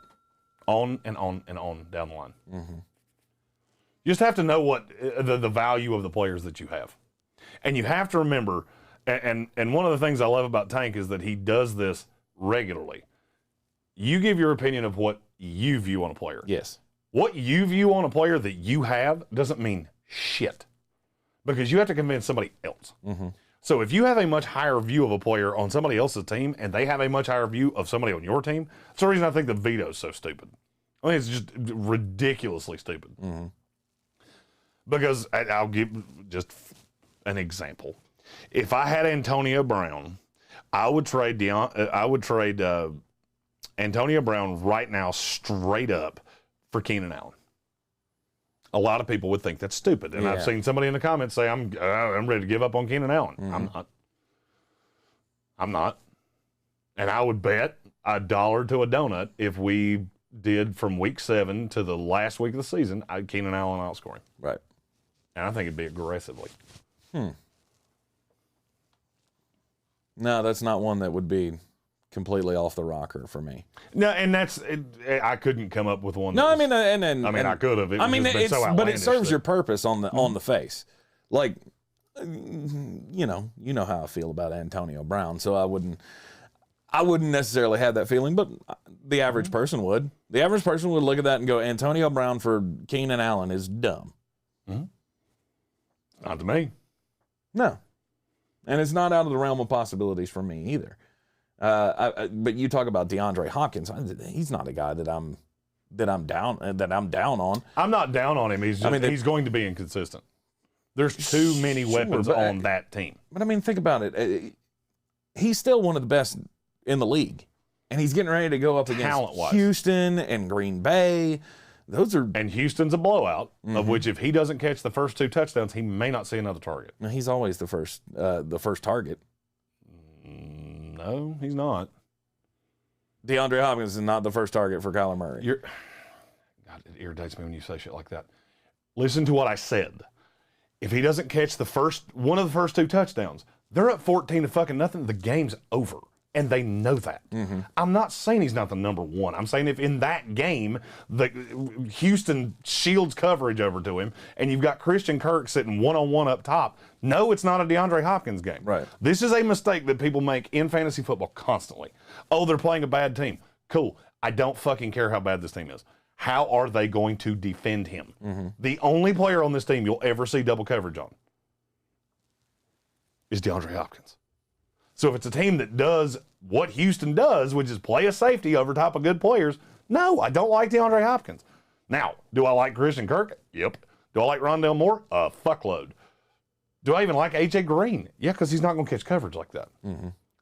On and on and on down the line. You just have to know what the value of the players that you have. And you have to remember, and one of the things I love about Tank is that he does this regularly. You give your opinion of what you view on a player. Yes. What you view on a player that you have doesn't mean shit. Because you have to convince somebody else. So if you have a much higher view of a player on somebody else's team and they have a much higher view of somebody on your team, that's the reason I think the veto is so stupid. I mean, it's just ridiculously stupid. Because I'll give just an example. If I had Antonio Brown, I would trade Antonio Brown right now straight up for Keenan Allen. A lot of people would think that's stupid, and I've seen somebody in the comments say, "I'm ready to give up on Keenan Allen." I'm not, and I would bet $1 to a donut if we did from week 7 to the last week of the season, Keenan Allen outscore him. Right. And I think it'd be aggressively. No, that's not one that would be completely off the rocker for me. No, and I couldn't come up with one. No, I mean, I could have. But it serves your purpose on the face. Like, you know how I feel about Antonio Brown, so I wouldn't necessarily have that feeling, but the average person would. The average person would look at that and go, Antonio Brown for Keenan Allen is dumb. Not to me. No. And it's not out of the realm of possibilities for me either. But you talk about DeAndre Hopkins. He's not a guy that I'm down on. I'm not down on him. He's going to be inconsistent. There's too many weapons on that team. But I mean, think about it. He's still one of the best in the league, and he's getting ready to go up against Houston and Green Bay. And Houston's a blowout, of which if he doesn't catch the first 2 touchdowns, he may not see another target. Now, he's always the first target. No, he's not. DeAndre Hopkins is not the first target for Kyler Murray. God, it irritates me when you say shit like that. Listen to what I said. If he doesn't catch one of the first 2 touchdowns, they're up 14-0. The game's over. And they know that. I'm not saying he's not the number 1. I'm saying if in that game, the Houston shields coverage over to him, and you've got Christian Kirk sitting one-on-one up top, no, it's not a DeAndre Hopkins game. Right. This is a mistake that people make in fantasy football constantly. Oh, they're playing a bad team. Cool. I don't fucking care how bad this team is. How are they going to defend him? The only player on this team you'll ever see double coverage on is DeAndre Hopkins. So if it's a team that does what Houston does, which is play a safety over top of good players, no, I don't like DeAndre Hopkins. Now, do I like Christian Kirk? Yep. Do I like Rondale Moore? A fuckload. Do I even like A.J. Greene? Yeah, because he's not going to catch coverage like that.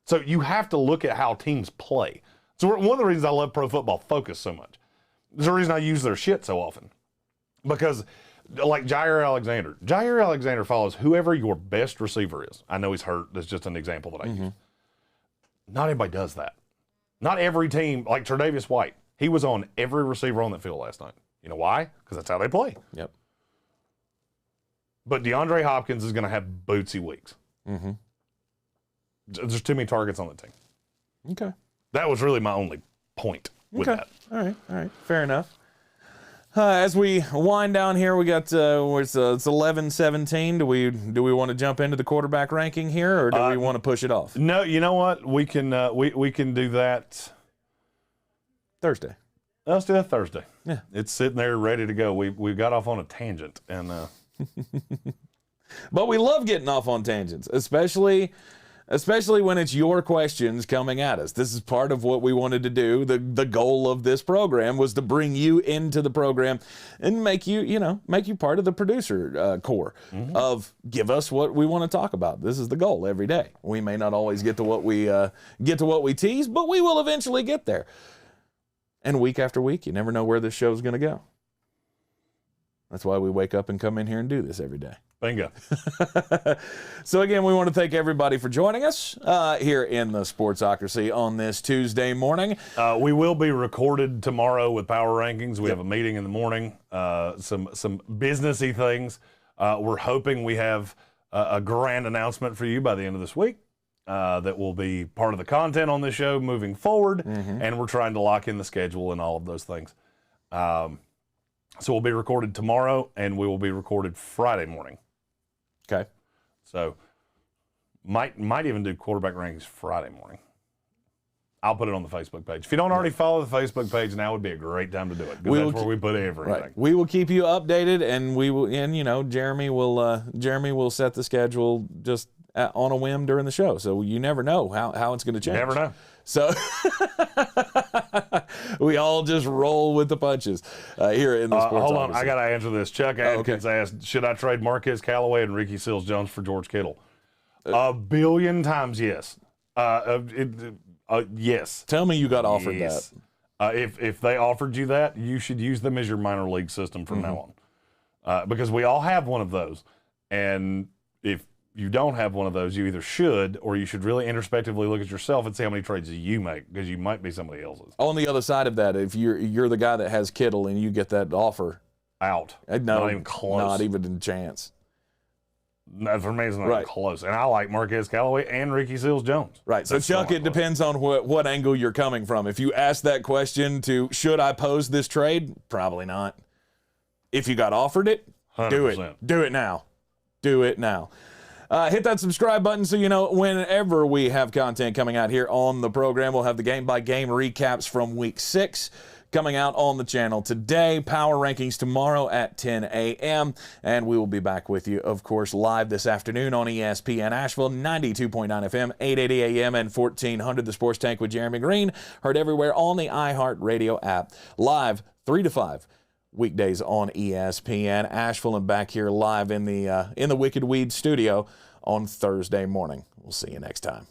So you have to look at how teams play. So one of the reasons I love Pro Football Focus so much, there's a reason I use their shit so often. Because, like Jair Alexander follows whoever your best receiver is. I know he's hurt. That's just an example that I use. Not everybody does that. Not every team, like Tre'Davious White, he was on every receiver on that field last night. You know why? Because that's how they play. Yep. But DeAndre Hopkins is going to have bootsy weeks. There's too many targets on the team. Okay. That was really my only point with that. All right. Fair enough. As we wind down here, we got it's 11-17. Do we want to jump into the quarterback ranking here, or do we want to push it off? No, you know what? We can do that Thursday. Let's do that Thursday. Yeah, it's sitting there ready to go. We got off on a tangent, and but we love getting off on tangents, especially when it's your questions coming at us. This is part of what we wanted to do. The goal of this program was to bring you into the program and make you part of the producer core of give us what we want to talk about. This is the goal every day. We may not always get to what we tease, but we will eventually get there. And week after week, you never know where this show is going to go. That's why we wake up and come in here and do this every day. Bingo. So again, we want to thank everybody for joining us here in the Sportsocracy on this Tuesday morning. We will be recorded tomorrow with Power Rankings. We have a meeting in the morning, some businessy things. We're hoping we have a grand announcement for you by the end of this week that will be part of the content on this show moving forward, and we're trying to lock in the schedule and all of those things. So we'll be recorded tomorrow, and we will be recorded Friday morning. Okay. So might even do quarterback rankings Friday morning. I'll put it on the Facebook page. If you don't already follow the Facebook page, now would be a great time to do it. Because that's where we put everything. Right. We will keep you updated, and Jeremy will set the schedule just on a whim during the show. So you never know how it's going to change. You never know. So we all just roll with the punches here in the Sportsocracy. Hold on, I got to answer this. Chuck Adkins asked, should I trade Marquez Callaway and Ricky Seals-Jones for George Kittle? A billion times yes. Yes. Tell me you got offered that. If they offered you that, you should use them as your minor league system from now on. Because we all have one of those. And if you don't have one of those, you either should or you should really introspectively look at yourself and see how many trades you make, because you might be somebody else's. On the other side of that, if you're the guy that has Kittle and you get that offer, out. No, not even close. Not even a chance. No, for me, it's not even close. And I like Marquez Callaway and Ricky Seals-Jones. Right. So, Chuck, it depends on what angle you're coming from. If you ask that question to, should I pose this trade? Probably not. If you got offered it, 100%. do it. Do it now. Do it now. Hit that subscribe button so you know whenever we have content coming out here on the program. We'll have the game-by-game recaps from Week 6 coming out on the channel today. Power Rankings tomorrow at 10 a.m. And we will be back with you, of course, live this afternoon on ESPN Asheville, 92.9 FM, 880 a.m. and 1400. The Sports Tank with Jeremy Greene. Heard everywhere on the iHeartRadio app. Live 3 to 5. Weekdays on ESPN Asheville, and back here live in the Wicked Weed studio on Thursday morning. We'll see you next time.